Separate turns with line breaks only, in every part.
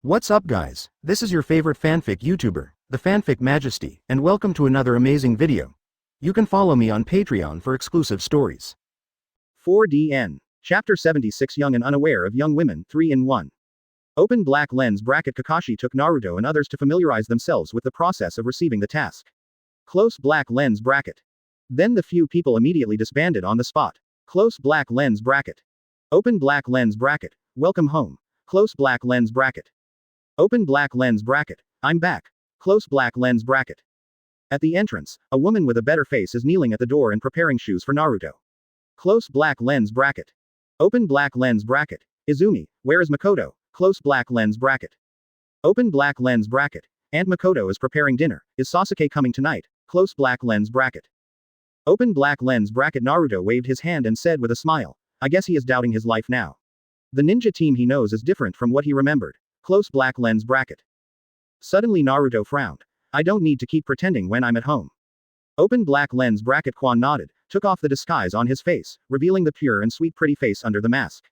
What's up guys, this is your favorite fanfic YouTuber, the Fanfic Majesty, and welcome to another amazing video. You can follow me on Patreon for exclusive stories. 4DN. Chapter 76 Young and Unaware of Young Women 3 in 1. Open black lens bracket. Kakashi took Naruto and others to familiarize themselves with the process of receiving the task. Close black lens bracket. Then the few people immediately disbanded on the spot. Close black lens bracket. Open black lens bracket. Welcome home. Close black lens bracket. Open black lens bracket. I'm back. Close black lens bracket. At the entrance, a woman with a better face is kneeling at the door and preparing shoes for Naruto. Close black lens bracket. Open black lens bracket. Izumi, where is Mikoto? Close black lens bracket. Open black lens bracket. Aunt Mikoto is preparing dinner. Is Sasuke coming tonight? Close black lens bracket. Open black lens bracket. Naruto waved his hand and said with a smile, I guess he is doubting his life now. The ninja team he knows is different from what he remembered. Close black lens bracket. Suddenly Naruto frowned. I don't need to keep pretending when I'm at home. Open black lens bracket. Quan nodded, took off the disguise on his face, revealing the pure and sweet pretty face under the mask.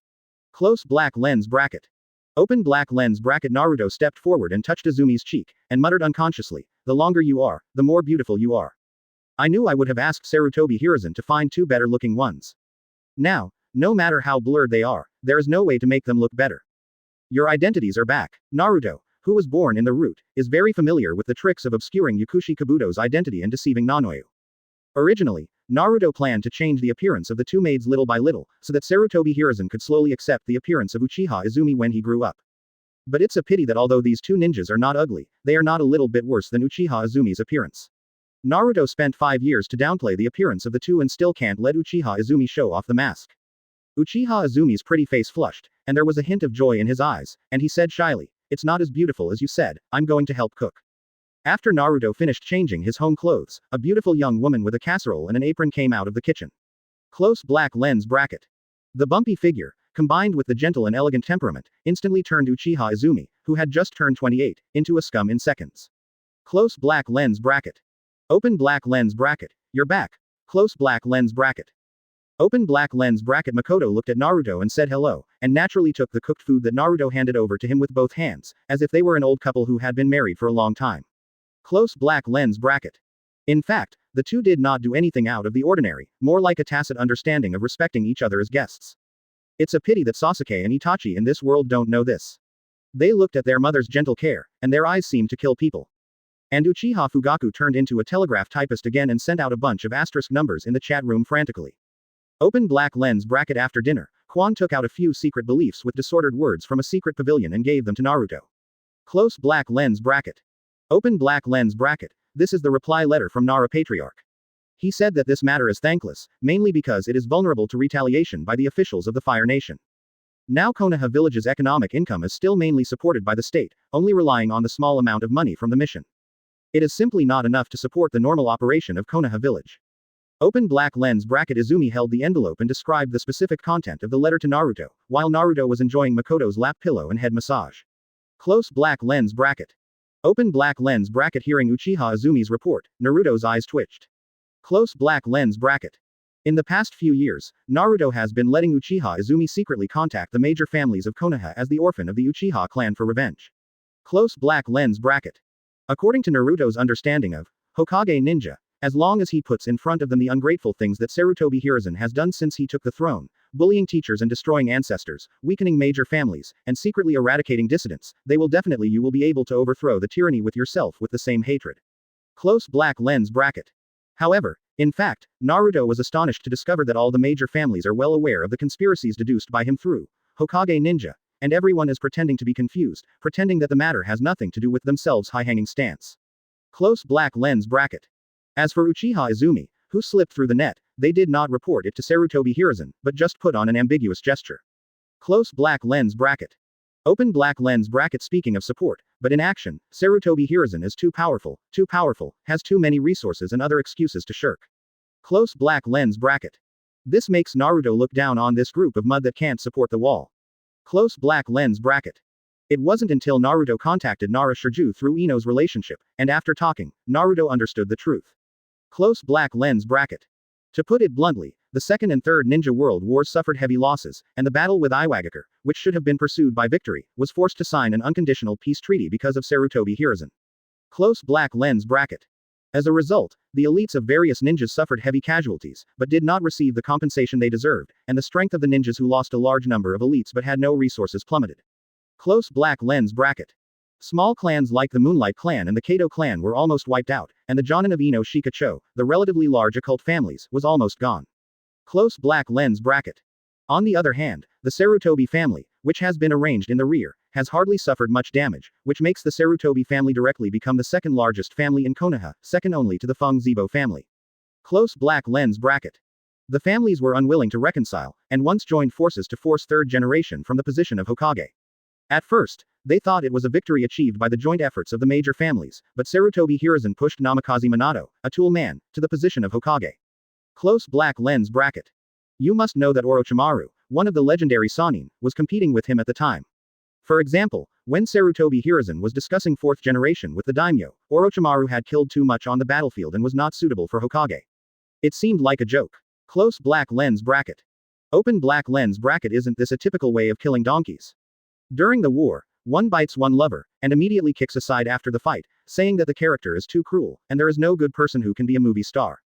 Close black lens bracket. Open black lens bracket. Naruto stepped forward and touched Izumi's cheek, and muttered unconsciously, the longer you are, the more beautiful you are. I knew I would have asked Sarutobi Hiruzen to find two better looking ones. Now, no matter how blurred they are, there is no way to make them look better. Your identities are back. Naruto, who was born in the root, is very familiar with the tricks of obscuring Yakushi Kabuto's identity and deceiving Nanoyu. Originally, Naruto planned to change the appearance of the two maids little by little, so that Sarutobi Hiruzen could slowly accept the appearance of Uchiha Izumi when he grew up. But it's a pity that although these two ninjas are not ugly, they are not a little bit worse than Uchiha Izumi's appearance. Naruto spent 5 years to downplay the appearance of the two and still can't let Uchiha Izumi show off the mask. Uchiha Izumi's pretty face flushed, and there was a hint of joy in his eyes, and he said shyly, it's not as beautiful as you said, I'm going to help cook. After Naruto finished changing his home clothes, a beautiful young woman with a casserole and an apron came out of the kitchen. Close black lens bracket. The bumpy figure, combined with the gentle and elegant temperament, instantly turned Uchiha Izumi, who had just turned 28, into a scum in seconds. Close black lens bracket. Open black lens bracket. You're back. Close black lens bracket. Open black lens bracket. Mikoto looked at Naruto and said hello, and naturally took the cooked food that Naruto handed over to him with both hands, as if they were an old couple who had been married for a long time. Close black lens bracket. In fact, the two did not do anything out of the ordinary, more like a tacit understanding of respecting each other as guests. It's a pity that Sasuke and Itachi in this world don't know this. They looked at their mother's gentle care, and their eyes seemed to kill people. And Uchiha Fugaku turned into a telegraph typist again and sent out a bunch of asterisk numbers in the chat room frantically. Open black lens bracket. After dinner, Quan took out a few secret beliefs with disordered words from a secret pavilion and gave them to Naruto. Close black lens bracket. Open black lens bracket. This is the reply letter from Nara Patriarch. He said that this matter is thankless, mainly because it is vulnerable to retaliation by the officials of the Fire Nation. Now Konoha Village's economic income is still mainly supported by the state, only relying on the small amount of money from the mission. It is simply not enough to support the normal operation of Konoha Village. Open black lens bracket. Izumi held the envelope and described the specific content of the letter to Naruto, while Naruto was enjoying Mikoto's lap pillow and head massage. Close black lens bracket. Open black lens bracket. Hearing Uchiha Izumi's report, Naruto's eyes twitched. Close black lens bracket. In the past few years, Naruto has been letting Uchiha Izumi secretly contact the major families of Konoha as the orphan of the Uchiha clan for revenge. Close black lens bracket. According to Naruto's understanding of Hokage ninja, as long as he puts in front of them the ungrateful things that Sarutobi Hiruzen has done since he took the throne, bullying teachers and destroying ancestors, weakening major families, and secretly eradicating dissidents, you will be able to overthrow the tyranny with yourself with the same hatred. Close black lens bracket. However, in fact, Naruto was astonished to discover that all the major families are well aware of the conspiracies deduced by him through Hokage ninja, and everyone is pretending to be confused, pretending that the matter has nothing to do with themselves' high-hanging stance. Close black lens bracket. As for Uchiha Izumi, who slipped through the net, they did not report it to Sarutobi Hiruzen, but just put on an ambiguous gesture. Close black lens bracket. Open black lens bracket. Speaking of support, but in action, Sarutobi Hiruzen is too powerful, has too many resources and other excuses to shirk. Close black lens bracket. This makes Naruto look down on this group of mud that can't support the wall. Close black lens bracket. It wasn't until Naruto contacted Nara Shirju through Ino's relationship, and after talking, Naruto understood the truth. Close black lens bracket. To put it bluntly, the Second and Third Ninja World Wars suffered heavy losses, and the battle with Iwagakure, which should have been pursued by victory, was forced to sign an unconditional peace treaty because of Sarutobi Hiruzen. Close black lens bracket. As a result, the elites of various ninjas suffered heavy casualties, but did not receive the compensation they deserved, and the strength of the ninjas who lost a large number of elites but had no resources plummeted. Close black lens bracket. Small clans like the Moonlight Clan and the Kato Clan were almost wiped out, and the Jonin of Ino Shikacho, the relatively large occult families, was almost gone. Close black lens bracket. On the other hand, the Sarutobi family, which has been arranged in the rear, has hardly suffered much damage, which makes the Sarutobi family directly become the second largest family in Konoha, second only to the Feng Zibo family. Close black lens bracket. The families were unwilling to reconcile, and once joined forces to force third generation from the position of Hokage. At first, they thought it was a victory achieved by the joint efforts of the major families, but Sarutobi Hiruzen pushed Namikaze Minato, a tool man, to the position of Hokage. Close black lens bracket. You must know that Orochimaru, one of the legendary Sannin, was competing with him at the time. For example, when Sarutobi Hiruzen was discussing fourth generation with the daimyo, Orochimaru had killed too much on the battlefield and was not suitable for Hokage. It seemed like a joke. Close black lens bracket. Open black lens bracket. Isn't this a typical way of killing donkeys? During the war, one bites one lover, and immediately kicks aside after the fight, saying that the character is too cruel, and there is no good person who can be a movie star.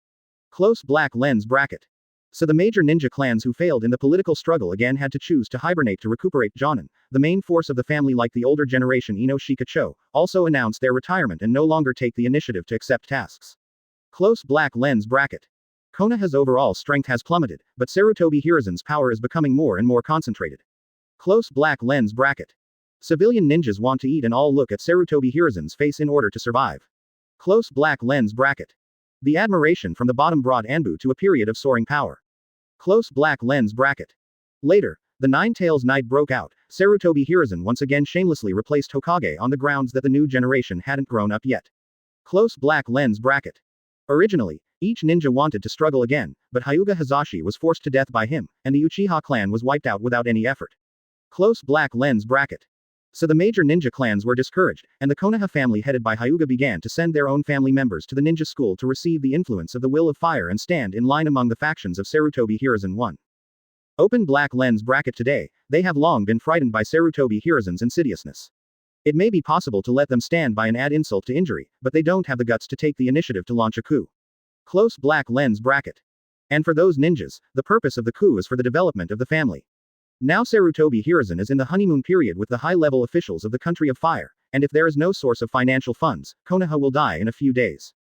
Close black lens bracket. So the major ninja clans who failed in the political struggle again had to choose to hibernate to recuperate. Jonin, the main force of the family like the older generation Ino Shikacho, also announced their retirement and no longer take the initiative to accept tasks. Close black lens bracket. Konoha's overall strength has plummeted, but Sarutobi Hiruzen's power is becoming more and more concentrated. Close black lens bracket. Civilian ninjas want to eat and all look at Sarutobi Hiruzen's face in order to survive. Close black lens bracket. The admiration from the bottom brought Anbu to a period of soaring power. Close black lens bracket. Later, the Nine Tails Night broke out. Sarutobi Hiruzen once again shamelessly replaced Hokage on the grounds that the new generation hadn't grown up yet. Close black lens bracket. Originally, each ninja wanted to struggle again, but Hyuga Hazashi was forced to death by him, and the Uchiha clan was wiped out without any effort. Close black lens bracket. So the major ninja clans were discouraged, and the Konoha family headed by Hyuga began to send their own family members to the ninja school to receive the influence of the will of fire and stand in line among the factions of Sarutobi Hiruzen 1. Open black lens bracket. Today, they have long been frightened by Sarutobi Hiruzen's insidiousness. It may be possible to let them stand by and add insult to injury, but they don't have the guts to take the initiative to launch a coup. Close black lens bracket. And for those ninjas, the purpose of the coup is for the development of the family. Now Sarutobi Hiruzen is in the honeymoon period with the high-level officials of the country of fire, and if there is no source of financial funds, Konoha will die in a few days.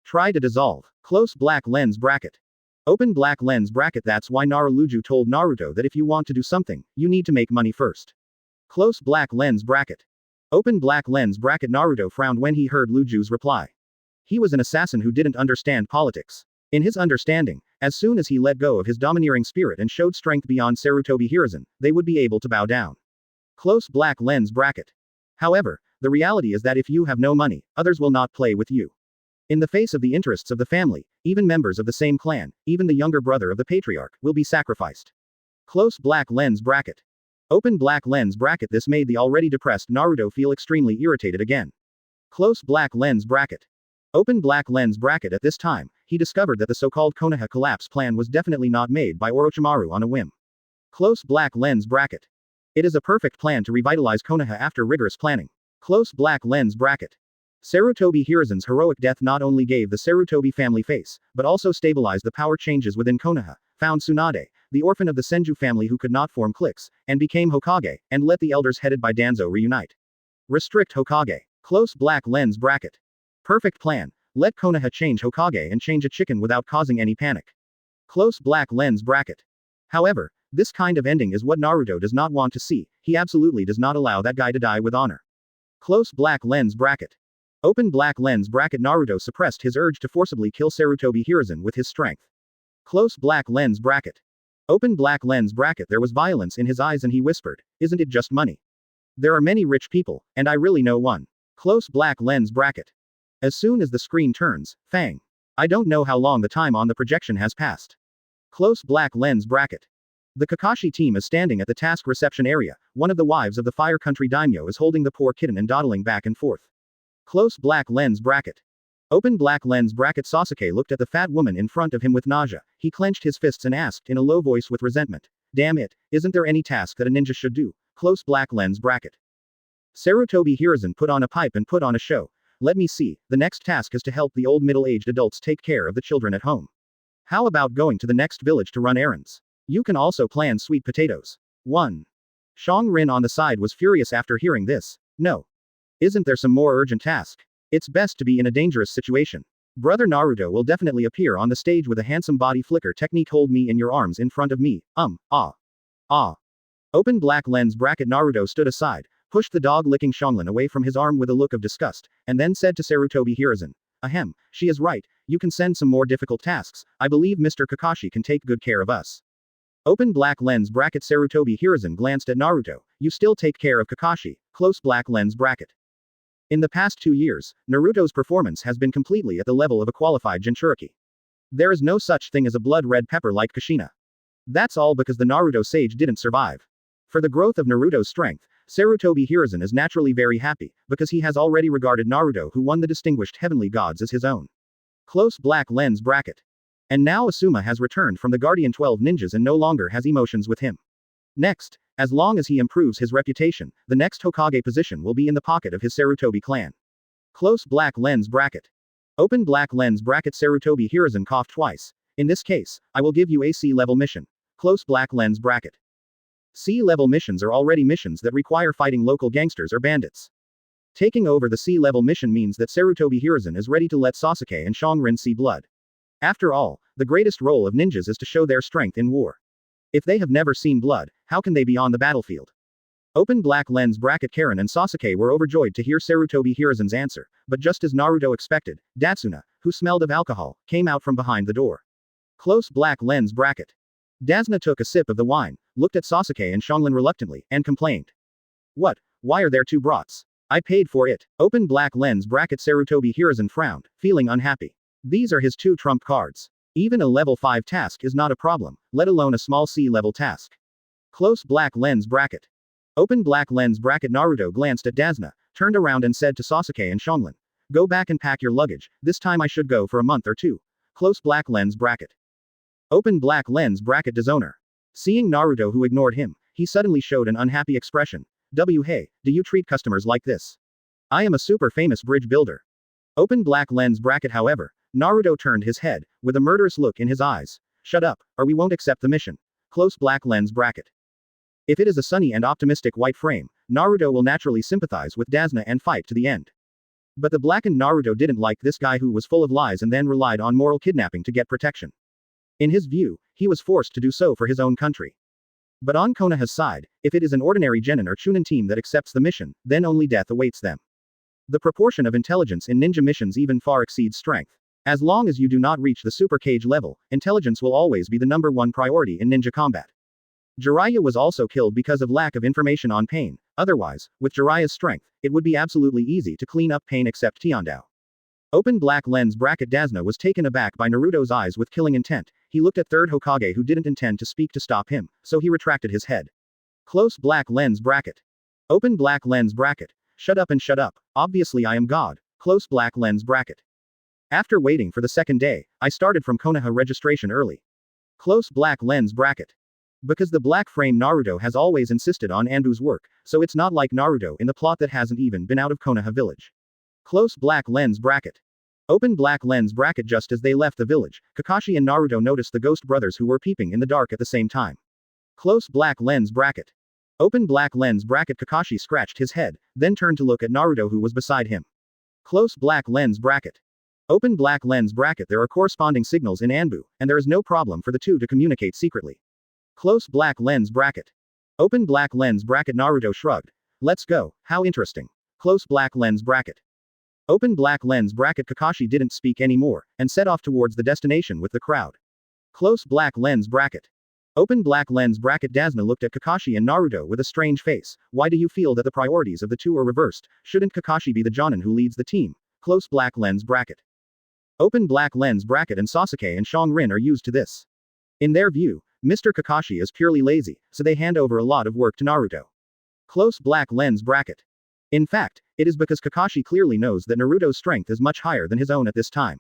Try to dissolve. Close black lens bracket. Open black lens bracket. That's why Naruto told Naruto that if you want to do something, you need to make money first. Close black lens bracket. Open black lens bracket. Naruto frowned when he heard Luju's reply. He was an assassin who didn't understand politics. In his understanding, as soon as he let go of his domineering spirit and showed strength beyond Sarutobi Hiruzen, they would be able to bow down. Close black lens bracket. However, the reality is that if you have no money, others will not play with you. In the face of the interests of the family, even members of the same clan, even the younger brother of the patriarch, will be sacrificed. Close black lens bracket. Open black lens bracket. This made the already depressed Naruto feel extremely irritated again. Close black lens bracket. Open black lens bracket. At this time, he discovered that the so-called Konoha collapse plan was definitely not made by Orochimaru on a whim. Close black lens bracket. It is a perfect plan to revitalize Konoha after rigorous planning. Close black lens bracket. Sarutobi Hiruzen's heroic death not only gave the Sarutobi family face, but also stabilized the power changes within Konoha, found Tsunade, the orphan of the Senju family who could not form cliques, and became Hokage, and let the elders headed by Danzo reunite. Restrict Hokage. Close black lens bracket. Perfect plan. Let Konoha change Hokage and change a chicken without causing any panic. Close black lens bracket. However, this kind of ending is what Naruto does not want to see. He absolutely does not allow that guy to die with honor. Close black lens bracket. Open black lens bracket. Naruto suppressed his urge to forcibly kill Sarutobi Hiruzen with his strength. Close black lens bracket. Open black lens bracket. There was violence in his eyes and he whispered, "Isn't it just money? There are many rich people, and I really know one." Close black lens bracket. As soon as the screen turns, Fang. I don't know how long the time on the projection has passed. Close black lens bracket. The Kakashi team is standing at the task reception area. One of the wives of the Fire Country daimyo is holding the poor kitten and dawdling back and forth. Close black lens bracket. Open black lens bracket. Sasuke looked at the fat woman in front of him with nausea. He clenched his fists and asked in a low voice with resentment. Damn it, isn't there any task that a ninja should do? Close black lens bracket. Sarutobi Hiruzen put on a pipe and put on a show. Let me see, the next task is to help the old middle-aged adults take care of the children at home. How about going to the next village to run errands? You can also plan sweet potatoes. 1. Xianglin on the side was furious after hearing this. No. Isn't there some more urgent task? It's best to be in a dangerous situation. Brother Naruto will definitely appear on the stage with a handsome body flicker technique. Hold me in your arms in front of me. Open black lens bracket. Naruto stood aside, pushed the dog-licking Xianglin away from his arm with a look of disgust, and then said to Sarutobi Hiruzen. Ahem, she is right, you can send some more difficult tasks, I believe Mr. Kakashi can take good care of us. Open black lens bracket. Sarutobi Hiruzen glanced at Naruto. You still take care of Kakashi. Close black lens bracket. In the past 2 years, Naruto's performance has been completely at the level of a qualified Jinchuriki. There is no such thing as a blood-red pepper like Kushina. That's all because the Naruto sage didn't survive. For the growth of Naruto's strength, Sarutobi Hiruzen is naturally very happy, because he has already regarded Naruto, who won the distinguished heavenly gods, as his own. Close black lens bracket. And now Asuma has returned from the Guardian 12 ninjas and no longer has emotions with him. Next, as long as he improves his reputation, the next Hokage position will be in the pocket of his Sarutobi clan. Close black lens bracket. Open black lens bracket. Sarutobi Hiruzen coughed twice. In this case, I will give you a C-level mission. Close black lens bracket. C-level missions are already missions that require fighting local gangsters or bandits. Taking over the C-level mission means that Sarutobi Hiruzen is ready to let Sasuke and Xianglin see blood. After all, the greatest role of ninjas is to show their strength in war. If they have never seen blood, how can they be on the battlefield? Open black lens bracket. Karen and Sasuke were overjoyed to hear Sarutobi Hiruzen's answer, but just as Naruto expected, Datsuna, who smelled of alcohol, came out from behind the door. Close black lens bracket. Datsuna took a sip of the wine, looked at Sasuke and Xianglin reluctantly, and complained. What? Why are there 2 brats? I paid for it. Open black lens bracket. Sarutobi Hiruzen frowned, feeling unhappy. These are his 2 trump cards. Even a level 5 task is not a problem, let alone a small C-level task. Close black lens bracket. Open black lens bracket. Naruto glanced at Datsuna, turned around and said to Sasuke and Xianglin. Go back and pack your luggage, this time I should go for a month or 2. Close black lens bracket. Open black lens bracket. Dishonor. Seeing Naruto who ignored him, he suddenly showed an unhappy expression. Hey, do you treat customers like this? I am a super famous bridge builder. Open black lens bracket. However, Naruto turned his head, with a murderous look in his eyes. Shut up, or we won't accept the mission. Close black lens bracket. If it is a sunny and optimistic white frame, Naruto will naturally sympathize with Datsuna and fight to the end. But the blackened Naruto didn't like this guy who was full of lies and then relied on moral kidnapping to get protection. In his view, he was forced to do so for his own country. But on Konoha's side, if it is an ordinary Genin or Chūnin team that accepts the mission, then only death awaits them. The proportion of intelligence in ninja missions even far exceeds strength. As long as you do not reach the Super Kage level, intelligence will always be the number 1 priority in ninja combat. Jiraiya was also killed because of lack of information on pain. Otherwise, with Jiraiya's strength, it would be absolutely easy to clean up pain except Tiandao. Open black lens bracket. Datsuna was taken aback by Naruto's eyes with killing intent. He looked at third Hokage who didn't intend to speak to stop him, so he retracted his head. Close black lens bracket. Open black lens bracket. Shut up and shut up, obviously I am God. Close black lens bracket. After waiting for the 2nd day, I started from Konoha registration early. Close black lens bracket. Because the black frame Naruto has always insisted on Anbu's work, so it's not like Naruto in the plot that hasn't even been out of Konoha village. Close black lens bracket. Open black lens bracket. Just as they left the village, Kakashi and Naruto noticed the ghost brothers who were peeping in the dark at the same time. Close black lens bracket. Open black lens bracket. Kakashi scratched his head, then turned to look at Naruto who was beside him. Close black lens bracket. Open black lens bracket. There are corresponding signals in Anbu, and there is no problem for the 2 to communicate secretly. Close black lens bracket. Open black lens bracket. Naruto shrugged. Let's go, how interesting. Close black lens bracket. Open black lens bracket. Kakashi didn't speak anymore, and set off towards the destination with the crowd. Close black lens bracket. Open black lens bracket. Datsuna looked at Kakashi and Naruto with a strange face. Why do you feel that the priorities of the 2 are reversed? Shouldn't Kakashi be the Jonin who leads the team? Close black lens bracket. Open black lens bracket. And Sasuke and Xianglin are used to this. In their view, Mr. Kakashi is purely lazy, so they hand over a lot of work to Naruto. Close black lens bracket. In fact, It is because Kakashi clearly knows that Naruto's strength is much higher than his own at this time.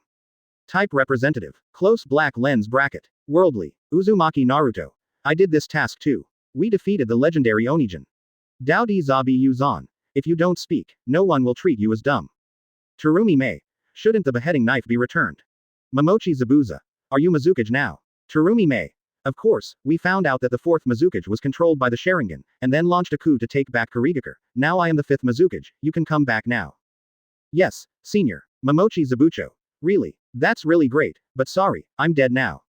Type representative. Close black lens bracket. Worldly. Uzumaki Naruto. I did this task too. We defeated the legendary Onijin. Daodi Zabi Yuzan. If you don't speak, no one will treat you as dumb. Terumi Mei. Shouldn't the beheading knife be returned? Momochi Zabuza. Are you Mizukage now? Terumi Mei. Of course, we found out that the fourth Mizukage was controlled by the Sharingan, and then launched a coup to take back Kurigakure. Now I am the fifth Mizukage, you can come back now. Yes, senior. Momochi Zabucho. Really? That's really great, but sorry, I'm dead now.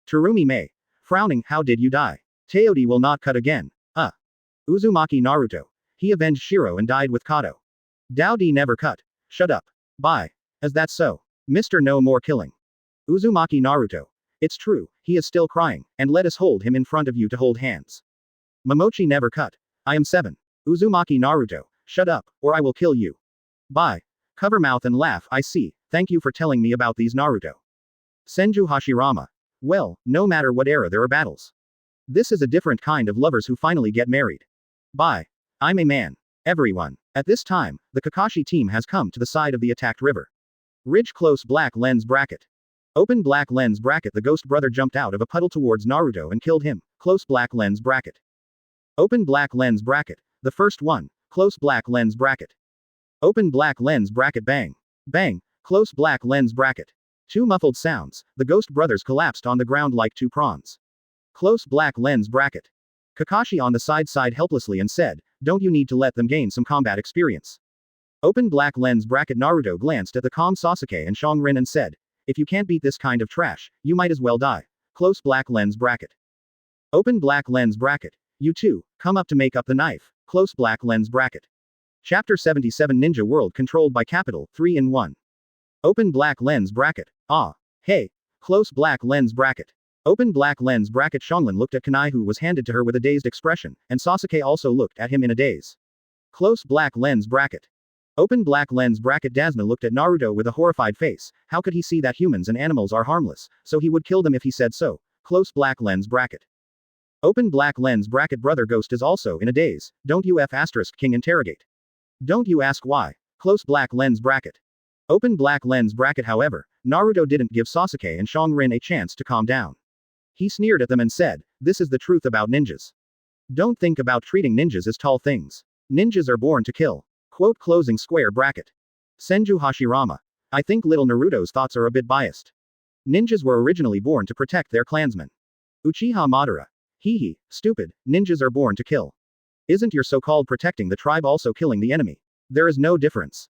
Terumi Mei. Frowning, how did you die? Teodi will not cut again. Uzumaki Naruto. He avenged Shiro and died with Kato. Daodi never cut. Shut up. Bye. Is that so? Mr. No more killing. Uzumaki Naruto. It's true, he is still crying, and let us hold him in front of you to hold hands. Momochi never cut. I am 7. Uzumaki Naruto. Shut up, or I will kill you. Bye. Cover mouth and laugh, I see, thank you for telling me about these Naruto. Senju Hashirama. Well, no matter what era there are battles. This is a different kind of lovers who finally get married. Bye. I'm a man. Everyone. At this time, the Kakashi team has come to the side of the attacked river. Ridge close black lens bracket. Open black lens bracket. The ghost brother jumped out of a puddle towards Naruto and killed him. Close black lens bracket. Open black lens bracket. The first one. Close black lens bracket. Open black lens bracket. Bang. Bang. Close black lens bracket. Two muffled sounds. The ghost brothers collapsed on the ground like two prawns. Close black lens bracket. Kakashi on the side sighed helplessly and said, don't you need to let them gain some combat experience? Open black lens bracket. Naruto glanced at the calm Sasuke and Xianglin and said, if you can't beat this kind of trash, you might as well die. Close black lens bracket. Open black lens bracket. You two, come up to make up the knife. Close black lens bracket. Chapter 77 Ninja World controlled by Capital, 3 in 1. Open black lens bracket. Ah. Hey. Close black lens bracket. Open black lens bracket. Xianglin looked at Kunai who was handed to her with a dazed expression, and Sasuke also looked at him in a daze. Close black lens bracket. Open black lens bracket. Dasna looked at Naruto with a horrified face. How could he see that humans and animals are harmless, so he would kill them if he said so? Close black lens bracket. Open black lens bracket. Brother Ghost is also in a daze. Don't you King interrogate. Don't you ask why? Close black lens bracket. Open black lens bracket. However, Naruto didn't give Sasuke and Xianglin a chance to calm down. He sneered at them and said, this is the truth about ninjas. Don't think about treating ninjas as tall things. Ninjas are born to kill. Quote closing square bracket. Senju Hashirama. I think little Naruto's thoughts are a bit biased. Ninjas were originally born to protect their clansmen. Uchiha Madara. Hee, stupid, ninjas are born to kill. Isn't your so-called protecting the tribe also killing the enemy? There is no difference.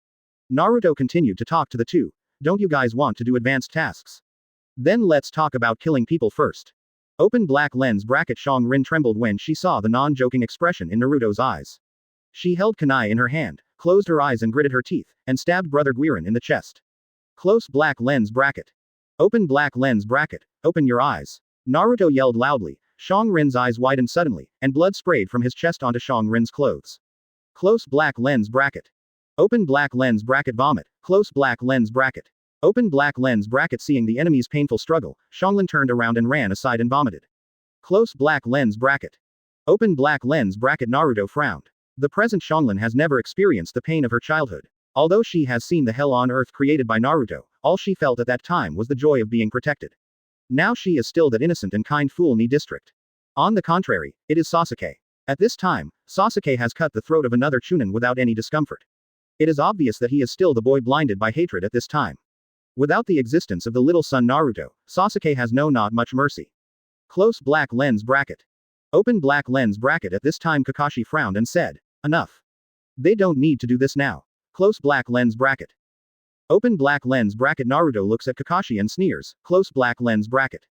Naruto continued to talk to the two. Don't you guys want to do advanced tasks? Then let's talk about killing people first. Open black lens bracket. Xianglin trembled when she saw the non-joking expression in Naruto's eyes. She held kunai in her hand, closed her eyes and gritted her teeth, and stabbed Brother Guiron in the chest. Close black lens bracket. Open black lens bracket. Open your eyes. Naruto yelled loudly. Xianglin's eyes widened suddenly, and blood sprayed from his chest onto Xianglin's clothes. Close black lens bracket. Open black lens bracket. Vomit. Close black lens bracket. Open black lens bracket. Seeing the enemy's painful struggle, Xianglin turned around and ran aside and vomited. Close black lens bracket. Open black lens bracket. Naruto frowned. The present Xianglin has never experienced the pain of her childhood. Although she has seen the hell on earth created by Naruto, all she felt at that time was the joy of being protected. Now she is still that innocent and kind fool Ni district. On the contrary, it is Sasuke. At this time, Sasuke has cut the throat of another Chūnin without any discomfort. It is obvious that he is still the boy blinded by hatred at this time. Without the existence of the little son Naruto, Sasuke has not much mercy. Close black lens bracket. Open black lens bracket. At this time Kakashi frowned and said, enough. They don't need to do this now. Close black lens bracket. Open black lens bracket. Naruto looks at Kakashi and sneers. Close black lens bracket.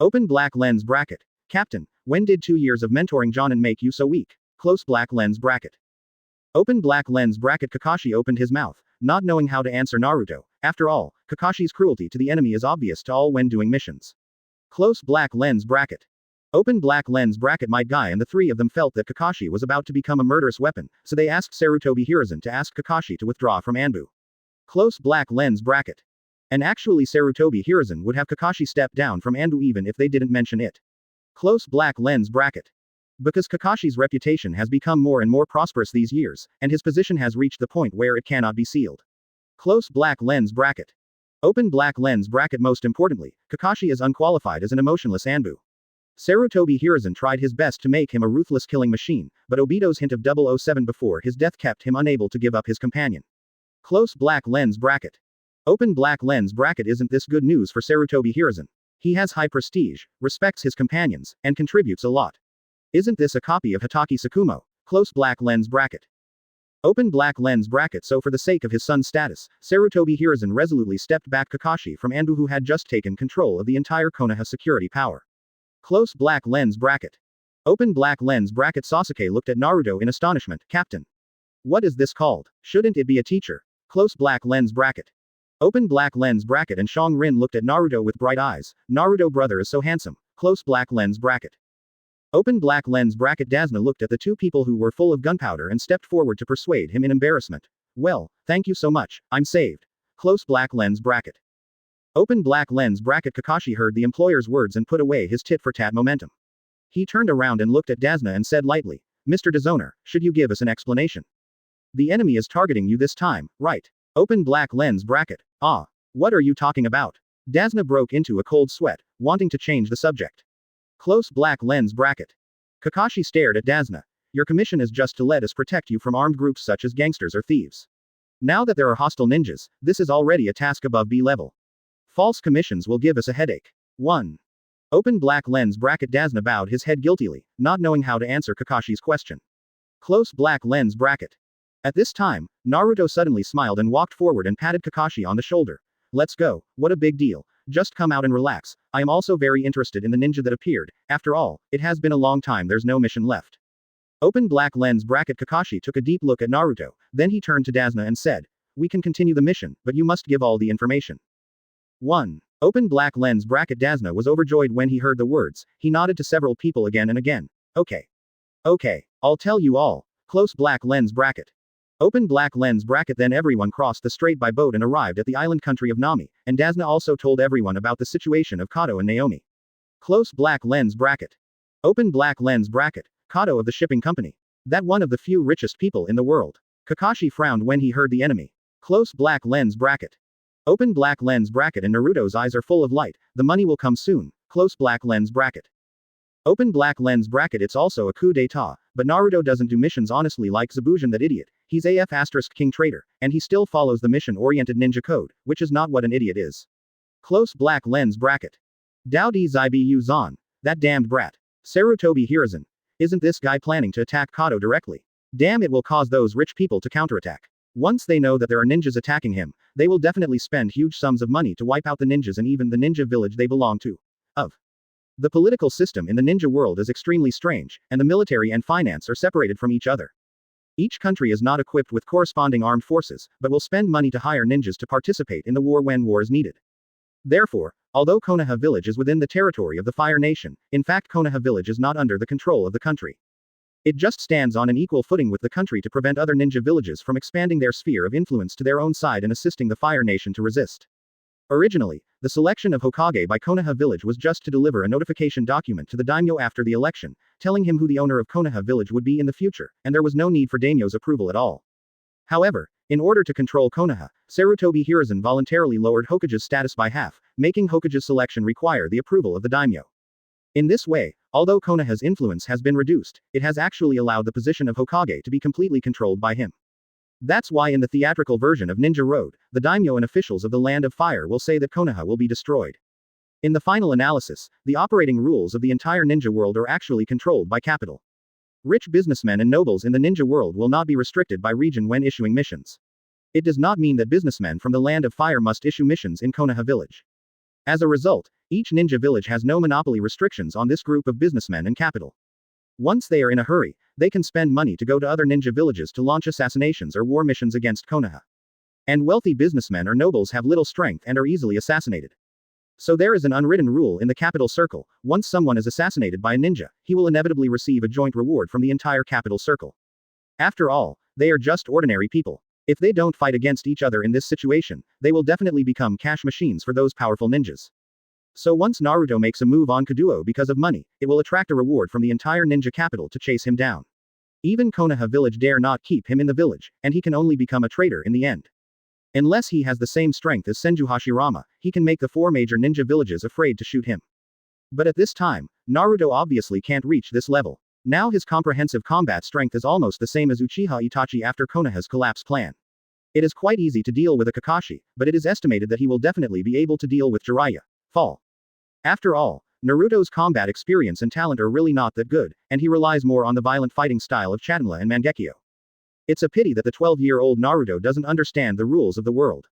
Open black lens bracket. Captain, when did 2 years of mentoring Jonin make you so weak? Close black lens bracket. Open black lens bracket. Kakashi opened his mouth, not knowing how to answer Naruto. After all, Kakashi's cruelty to the enemy is obvious to all when doing missions. Close black lens bracket. Open black lens bracket. My guy and the three of them felt that Kakashi was about to become a murderous weapon, so they asked Sarutobi Hiruzen to ask Kakashi to withdraw from Anbu. Close black lens bracket. And actually Sarutobi Hiruzen would have Kakashi step down from Anbu even if they didn't mention it. Close black lens bracket. Because Kakashi's reputation has become more and more prosperous these years, and his position has reached the point where it cannot be sealed. Close black lens bracket. Open black lens bracket. Most importantly, Kakashi is unqualified as an emotionless Anbu. Sarutobi Hiruzen tried his best to make him a ruthless killing machine, but Obito's hint of 007 before his death kept him unable to give up his companion. Close black lens bracket. Open black lens bracket. Isn't this good news for Sarutobi Hiruzen? He has high prestige, respects his companions, and contributes a lot. Isn't this a copy of Hatake Tsukumo? Close black lens bracket. Open black lens bracket. So for the sake of his son's status, Sarutobi Hiruzen resolutely stepped back Kakashi from Anbu, who had just taken control of the entire Konoha security power. Close black lens bracket. Open black lens bracket. Sasuke looked at Naruto in astonishment. Captain. What is this called? Shouldn't it be a teacher? Close black lens bracket. Open black lens bracket. And Xianglin looked at Naruto with bright eyes. Naruto brother is so handsome. Close black lens bracket. Open black lens bracket. Dasna looked at the two people who were full of gunpowder and stepped forward to persuade him in embarrassment. Well, thank you so much, I'm saved. Close black lens bracket. Open black lens bracket. Kakashi heard the employer's words and put away his tit-for-tat momentum. He turned around and looked at Dasna and said lightly, Mr. Dishonor, should you give us an explanation? The enemy is targeting you this time, right? Open black lens bracket. Ah. What are you talking about? Dasna broke into a cold sweat, wanting to change the subject. Close black lens bracket. Kakashi stared at Dasna. Your commission is just to let us protect you from armed groups such as gangsters or thieves. Now that there are hostile ninjas, this is already a task above B level. False commissions will give us a headache. 1. Open black lens bracket. Dasna bowed his head guiltily, not knowing how to answer Kakashi's question. Close black lens bracket. At this time, Naruto suddenly smiled and walked forward and patted Kakashi on the shoulder. Let's go, what a big deal. Just come out and relax. I am also very interested in the ninja that appeared. After all, it has been a long time, there's no mission left. Open black lens bracket. Kakashi took a deep look at Naruto, then he turned to Dasna and said, we can continue the mission, but you must give all the information. 1. Open black lens bracket. Dasna was overjoyed when he heard the words. He nodded to several people again and again. Okay. Okay, I'll tell you all. Close black lens bracket. Open black lens bracket. Then everyone crossed the strait by boat and arrived at the island country of Nami, and Dasna also told everyone about the situation of Kato and Naomi. Close black lens bracket. Open black lens bracket. Kato of the shipping company. That one of the few richest people in the world. Kakashi frowned when he heard the enemy. Close black lens bracket. Open black lens bracket. And Naruto's eyes are full of light. The money will come soon. Close black lens bracket. Open black lens bracket. It's also a coup d'etat, but Naruto doesn't do missions honestly like Zabujan, that idiot. He's AF asterisk king traitor, and he still follows the mission-oriented ninja code, which is not what an idiot is. Close black lens bracket. Dowdy Zibu Zan. That damned brat. Sarutobi Hiruzen. Isn't this guy planning to attack Kato directly? Damn, it will cause those rich people to counterattack. Once they know that there are ninjas attacking him, they will definitely spend huge sums of money to wipe out the ninjas and even the ninja village they belong to. The political system in the ninja world is extremely strange, and the military and finance are separated from each other. Each country is not equipped with corresponding armed forces, but will spend money to hire ninjas to participate in the war when war is needed. Therefore, although Konoha village is within the territory of the Fire Nation, in fact Konoha village is not under the control of the country. It just stands on an equal footing with the country to prevent other ninja villages from expanding their sphere of influence to their own side and assisting the Fire Nation to resist. Originally, the selection of Hokage by Konoha village was just to deliver a notification document to the daimyo after the election, telling him who the owner of Konoha village would be in the future, and there was no need for daimyo's approval at all. However, in order to control Konoha, Sarutobi Hiruzen voluntarily lowered Hokage's status by half, making Hokage's selection require the approval of the daimyo. In this way, although Konoha's influence has been reduced, it has actually allowed the position of Hokage to be completely controlled by him. That's why in the theatrical version of Ninja Road, the daimyo and officials of the Land of Fire will say that Konoha will be destroyed. In the final analysis, the operating rules of the entire ninja world are actually controlled by capital. Rich businessmen and nobles in the ninja world will not be restricted by region when issuing missions. It does not mean that businessmen from the Land of Fire must issue missions in Konoha village. As a result, each ninja village has no monopoly restrictions on this group of businessmen and capital. Once they are in a hurry, they can spend money to go to other ninja villages to launch assassinations or war missions against Konoha. And wealthy businessmen or nobles have little strength and are easily assassinated. So there is an unwritten rule in the capital circle: once someone is assassinated by a ninja, he will inevitably receive a joint reward from the entire capital circle. After all, they are just ordinary people. If they don't fight against each other in this situation, they will definitely become cash machines for those powerful ninjas. So once Naruto makes a move on Kaduo because of money, it will attract a reward from the entire ninja capital to chase him down. Even Konoha village dare not keep him in the village, and he can only become a traitor in the end. Unless he has the same strength as Senju Hashirama, he can make the 4 major ninja villages afraid to shoot him. But at this time, Naruto obviously can't reach this level. Now his comprehensive combat strength is almost the same as Uchiha Itachi after Konoha's collapse plan. It is quite easy to deal with a Kakashi, but it is estimated that he will definitely be able to deal with Jiraiya. Fall. After all, Naruto's combat experience and talent are really not that good, and he relies more on the violent fighting style of Chūnin and Mangekyō. It's a pity that the 12-year-old Naruto doesn't understand the rules of the world.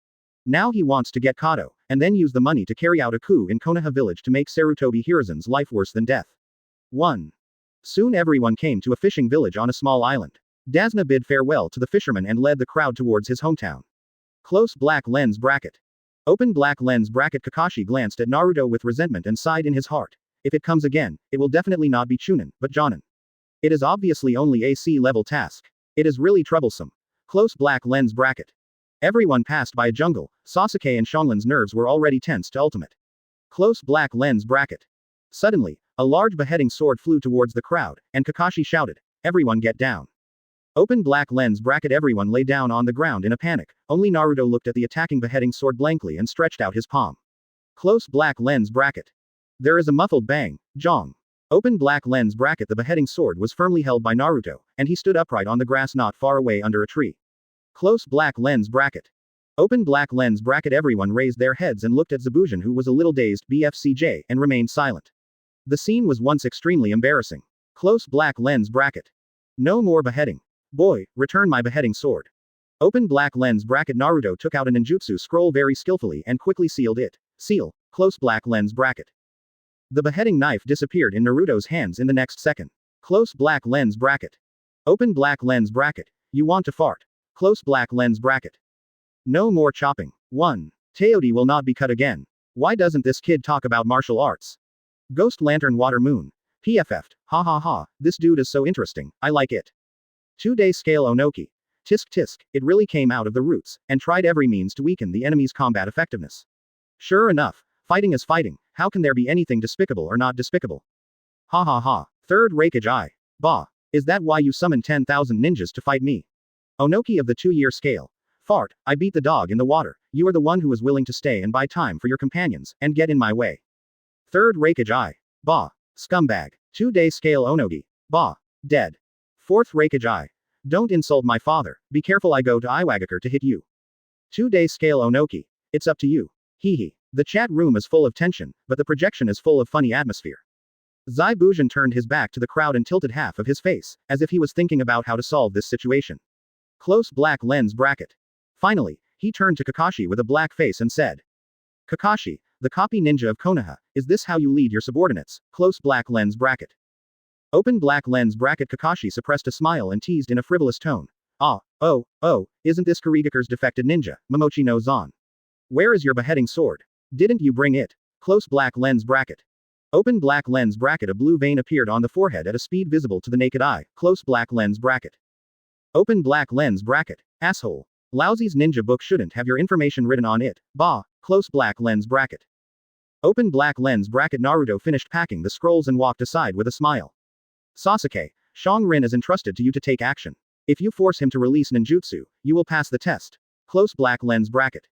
Now he wants to get Kato, and then use the money to carry out a coup in Konoha village to make Sarutobi Hiruzen's life worse than death. 1. Soon everyone came to a fishing village on a small island. Dasna bid farewell to the fisherman and led the crowd towards his hometown. Close black lens bracket. Open black lens bracket. Kakashi glanced at Naruto with resentment and sighed in his heart. If it comes again, it will definitely not be Chūnin, but Jonin. It is obviously only a C-level task. It is really troublesome. Close black lens bracket. Everyone passed by a jungle. Sasuke and Xianglin's nerves were already tense to ultimate. Close black lens bracket. Suddenly, a large beheading sword flew towards the crowd, and Kakashi shouted, "Everyone get down." Open black lens bracket. Everyone lay down on the ground in a panic. Only Naruto looked at the attacking beheading sword blankly and stretched out his palm. Close black lens bracket. There is a muffled bang. Jong. Open black lens bracket. The beheading sword was firmly held by Naruto, and he stood upright on the grass not far away under a tree. Close black lens bracket. Open black lens bracket. Everyone raised their heads and looked at Zabujan, who was a little dazed BFCJ, and remained silent. The scene was once extremely embarrassing. Close black lens bracket. No more beheading. Boy, return my beheading sword. Open black lens bracket. Naruto took out a ninjutsu scroll very skillfully and quickly sealed it. Seal. Close black lens bracket. The beheading knife disappeared in Naruto's hands in the next second. Close black lens bracket. Open black lens bracket. You want to fart. Close black lens bracket. No more chopping. 1. Teodi will not be cut again. Why doesn't this kid talk about martial arts? Ghost Lantern Water Moon. PFF'd. Ha ha ha, this dude is so interesting, I like it. 2-day scale Onoki. Tisk tisk, it really came out of the roots, and tried every means to weaken the enemy's combat effectiveness. Sure enough, fighting is fighting, how can there be anything despicable or not despicable? Ha ha ha, third Raikage I. Bah. Is that why you summoned 10,000 ninjas to fight me? Onoki of the 2-year scale. Fart, I beat the dog in the water, you are the one who was willing to stay and buy time for your companions, and get in my way. Third Raikage I. Bah. Scumbag. 2-day scale Onogi. Bah. Dead. Fourth Raikage I. Don't insult my father, be careful I go to Iwagakure to hit you. 2-day scale Onoki. It's up to you. Hee hee. The chat room is full of tension, but the projection is full of funny atmosphere. Zai Bujin turned his back to the crowd and tilted half of his face, as if he was thinking about how to solve this situation. Close black lens bracket. Finally, he turned to Kakashi with a black face and said, Kakashi, the copy ninja of Konoha, is this how you lead your subordinates? Close black lens bracket. Open black lens bracket. Kakashi suppressed a smile and teased in a frivolous tone. Oh, isn't this Karigakure's defected ninja, Momochi no Zan? Where is your beheading sword? Didn't you bring it? Close black lens bracket. Open black lens bracket. A blue vein appeared on the forehead at a speed visible to the naked eye. Close black lens bracket. Open black lens bracket. Asshole. Lousy's ninja book shouldn't have your information written on it. Bah. Close black lens bracket. Open black lens bracket. Naruto finished packing the scrolls and walked aside with a smile. Sasuke, Xianglin is entrusted to you to take action. If you force him to release ninjutsu, you will pass the test. Close black lens bracket.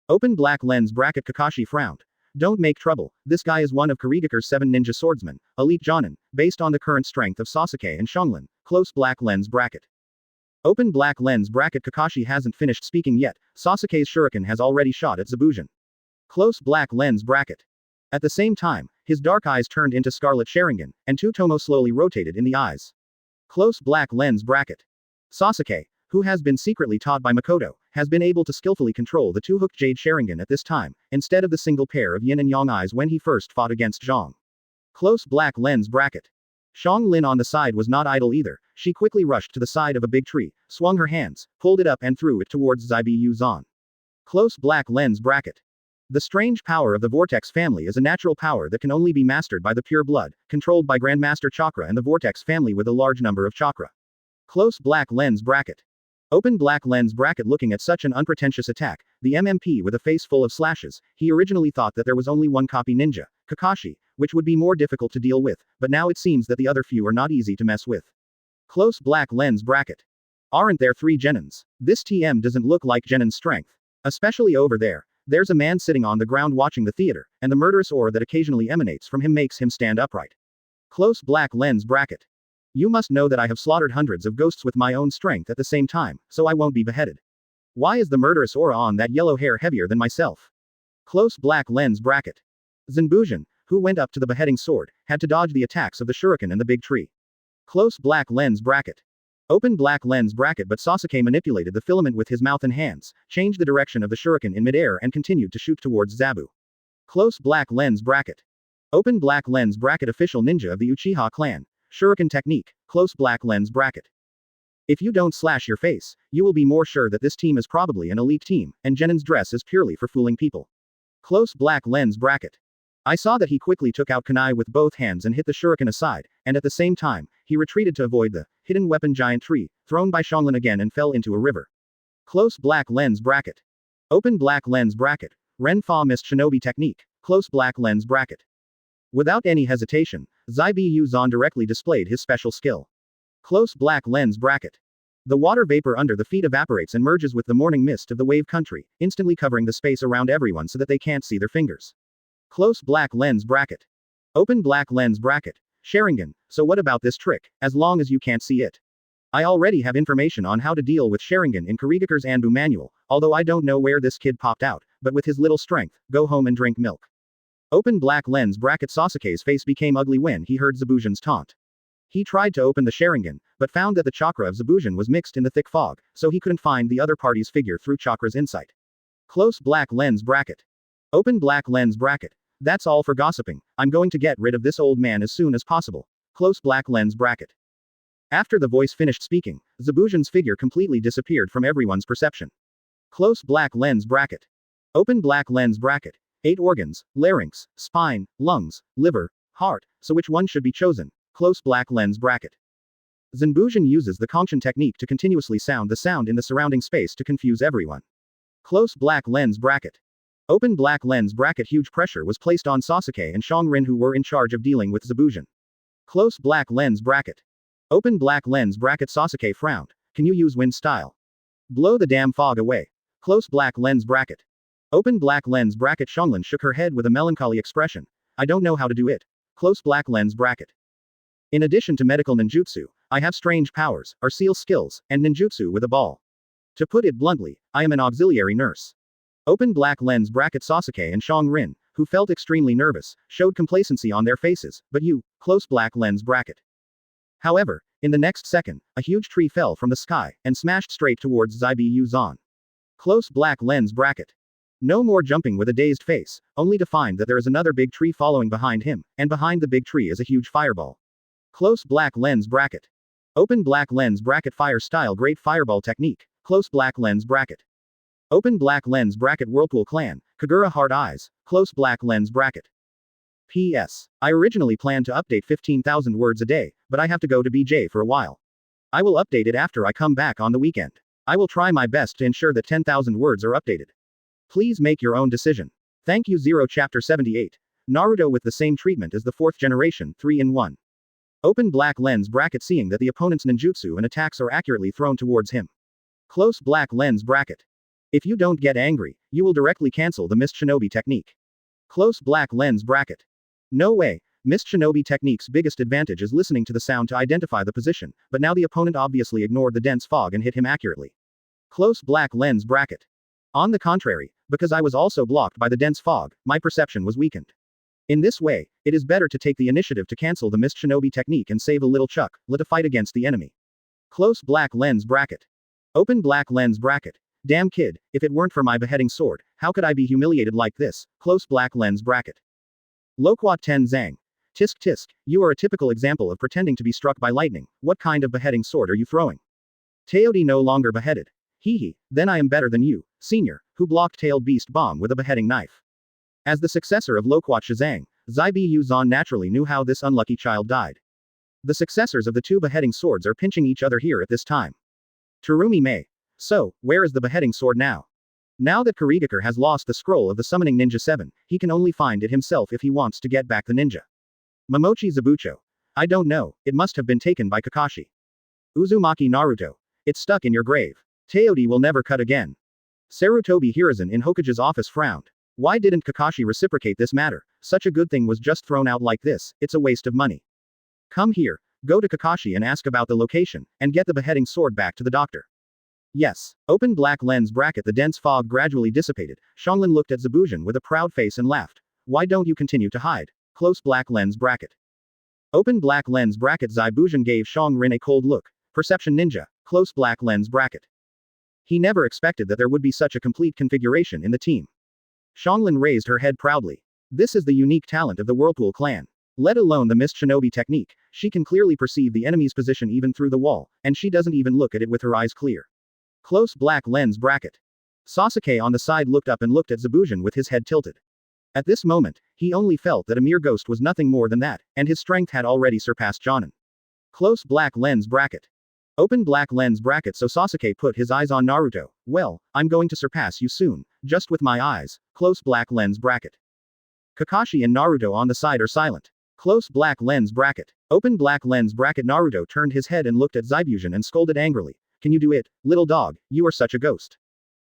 Open black lens bracket. Kakashi frowned. Don't make trouble, this guy is one of Karigakure's 7 ninja swordsmen, elite Jonin, based on the current strength of Sasuke and Xianglin. Close black lens bracket. Open black lens bracket. Kakashi hasn't finished speaking yet, Sasuke's shuriken has already shot at Zabujan. Close black lens bracket. At the same time, his dark eyes turned into scarlet Sharingan, and two tomo slowly rotated in the eyes. Close black lens bracket. Sasuke, who has been secretly taught by Mikoto, has been able to skillfully control the two-hooked jade Sharingan at this time, instead of the single pair of yin and yang eyes when he first fought against Zhang. Close black lens bracket. Xianglin on the side was not idle either, she quickly rushed to the side of a big tree, swung her hands, pulled it up and threw it towards Zaibu Zan. Close black lens bracket. The strange power of the Vortex family is a natural power that can only be mastered by the pure blood, controlled by Grandmaster Chakra and the Vortex family with a large number of chakra. Close black lens bracket. Open black lens bracket. Looking at such an unpretentious attack, the MMP with a face full of slashes, he originally thought that there was only one copy ninja, Kakashi, which would be more difficult to deal with, but now it seems that the other few are not easy to mess with. Close black lens bracket. Aren't there 3 genins? This TM doesn't look like genin strength. Especially over there. There's a man sitting on the ground watching the theater, and the murderous aura that occasionally emanates from him makes him stand upright. Close black lens bracket. You must know that I have slaughtered hundreds of ghosts with my own strength at the same time, so I won't be beheaded. Why is the murderous aura on that yellow hair heavier than myself? Close black lens bracket. Zanbuzhan, who went up to the beheading sword, had to dodge the attacks of the shuriken and the big tree. Close black lens bracket. Open black lens bracket. But Sasuke manipulated the filament with his mouth and hands, changed the direction of the shuriken in midair and continued to shoot towards Zabu. Close black lens bracket. Open black lens bracket. Official ninja of the Uchiha Clan. Shuriken technique. Close black lens bracket. If you don't slash your face, you will be more sure that this team is probably an elite team, and Genin's dress is purely for fooling people. Close black lens bracket. I saw that he quickly took out kunai with both hands and hit the shuriken aside, and at the same time, he retreated to avoid the hidden weapon giant tree, thrown by Xianglin again and fell into a river. Close black lens bracket. Open black lens bracket. Ren Fa missed shinobi technique. Close black lens bracket. Without any hesitation, Zaibi Yuzan directly displayed his special skill. Close black lens bracket. The water vapor under the feet evaporates and merges with the morning mist of the wave country, instantly covering the space around everyone so that they can't see their fingers. Close black lens bracket. Open black lens bracket. Sharingan, so what about this trick, as long as you can't see it? I already have information on how to deal with Sharingan in Kurigakure's Anbu manual, although I don't know where this kid popped out, but with his little strength, go home and drink milk. Open black lens bracket. Sasuke's face became ugly when he heard Zabuzhan's taunt. He tried to open the Sharingan, but found that the chakra of Zabuzhan was mixed in the thick fog, so he couldn't find the other party's figure through chakra's insight. Close black lens bracket. Open black lens bracket. That's all for gossiping. I'm going to get rid of this old man as soon as possible. Close black lens bracket. After the voice finished speaking, Zabuzhan's figure completely disappeared from everyone's perception. Close black lens bracket. Open black lens bracket. 8 organs, larynx, spine, lungs, liver, heart, so which one should be chosen? Close black lens bracket. Zanbuzhan uses the Kongshin technique to continuously sound the sound in the surrounding space to confuse everyone. Close black lens bracket. Open black lens bracket. Huge pressure was placed on Sasuke and Xianglin, who were in charge of dealing with Zabuzhan. Close black lens bracket. Open black lens bracket. Sasuke frowned. Can you use wind style? Blow the damn fog away. Close black lens bracket. Open black lens bracket. Xianglin shook her head with a melancholy expression. I don't know how to do it. Close black lens bracket. In addition to medical ninjutsu, I have strange powers, or seal skills, and ninjutsu with a ball. To put it bluntly, I am an auxiliary nurse. Open black lens bracket. Sasuke and Xianglin, who felt extremely nervous, showed complacency on their faces, but you, close black lens bracket. However, in the next second, a huge tree fell from the sky, and smashed straight towards Zaibi Yuzan. Close black lens bracket. No more jumping with a dazed face, only to find that there is another big tree following behind him, and behind the big tree is a huge fireball. Close black lens bracket. Open black lens bracket. Fire style great fireball technique. Close black lens bracket. Open black lens bracket. Whirlpool Clan, Kagura Hard Eyes, close black lens bracket. P.S. I originally planned to update 15,000 words a day, but I have to go to BJ for a while. I will update it after I come back on the weekend. I will try my best to ensure that 10,000 words are updated. Please make your own decision. Thank you. 0 Chapter 78. Naruto with the same treatment as the 4th generation, 3-in-1. Open black lens bracket. Seeing that the opponent's ninjutsu and attacks are accurately thrown towards him. Close black lens bracket. If you don't get angry, you will directly cancel the missed shinobi technique. Close black lens bracket. No way. Missed shinobi technique's biggest advantage is listening to the sound to identify the position, but now the opponent obviously ignored the dense fog and hit him accurately. Close black lens bracket. On the contrary, because I was also blocked by the dense fog, my perception was weakened. In this way, it is better to take the initiative to cancel the missed shinobi technique and save a little chuck, let a fight against the enemy. Close black lens bracket. Open black lens bracket. Damn kid, if it weren't for my beheading sword, how could I be humiliated like this? Close black lens bracket. Loquat Ten Zhang. Tisk tisk, you are a typical example of pretending to be struck by lightning. What kind of beheading sword are you throwing? Teodi no longer beheaded. Hee hee, then I am better than you, senior, who blocked tailed beast bomb with a beheading knife. As the successor of Loquat Shazang, Zaibi Yuzan naturally knew how this unlucky child died. The successors of the 2 beheading swords are pinching each other here at this time. Terumi Mei. So, where is the beheading sword now? Now that Kurigakure has lost the scroll of the summoning ninja 7, he can only find it himself if he wants to get back the ninja. Momochi Zabucho. I don't know, it must have been taken by Kakashi. Uzumaki Naruto. It's stuck in your grave. Teodi will never cut again. Sarutobi Hiruzen in Hokage's office frowned. Why didn't Kakashi reciprocate this matter? Such a good thing was just thrown out like this, it's a waste of money. Come here, go to Kakashi and ask about the location, and get the beheading sword back to the doctor. Yes. Open black lens bracket. The dense fog gradually dissipated. Xianglin looked at Zabujan with a proud face and laughed. Why don't you continue to hide? Close black lens bracket. Open black lens bracket. Zabujan gave Xianglin a cold look. Perception ninja. Close black lens bracket. He never expected that there would be such a complete configuration in the team. Xianglin raised her head proudly. This is the unique talent of the Whirlpool clan. Let alone the mist shinobi technique, she can clearly perceive the enemy's position even through the wall, and she doesn't even look at it with her eyes clear. Close black lens bracket. Sasuke on the side looked up and looked at Zabujan with his head tilted. At this moment, he only felt that a mere ghost was nothing more than that, and his strength had already surpassed Jonin. Close black lens bracket. Open black lens bracket. So Sasuke put his eyes on Naruto. Well, I'm going to surpass you soon, just with my eyes. Close black lens bracket. Kakashi and Naruto on the side are silent. Close black lens bracket. Open black lens bracket. Naruto turned his head and looked at Zabujan and scolded angrily. Can you do it, little dog? You are such a ghost.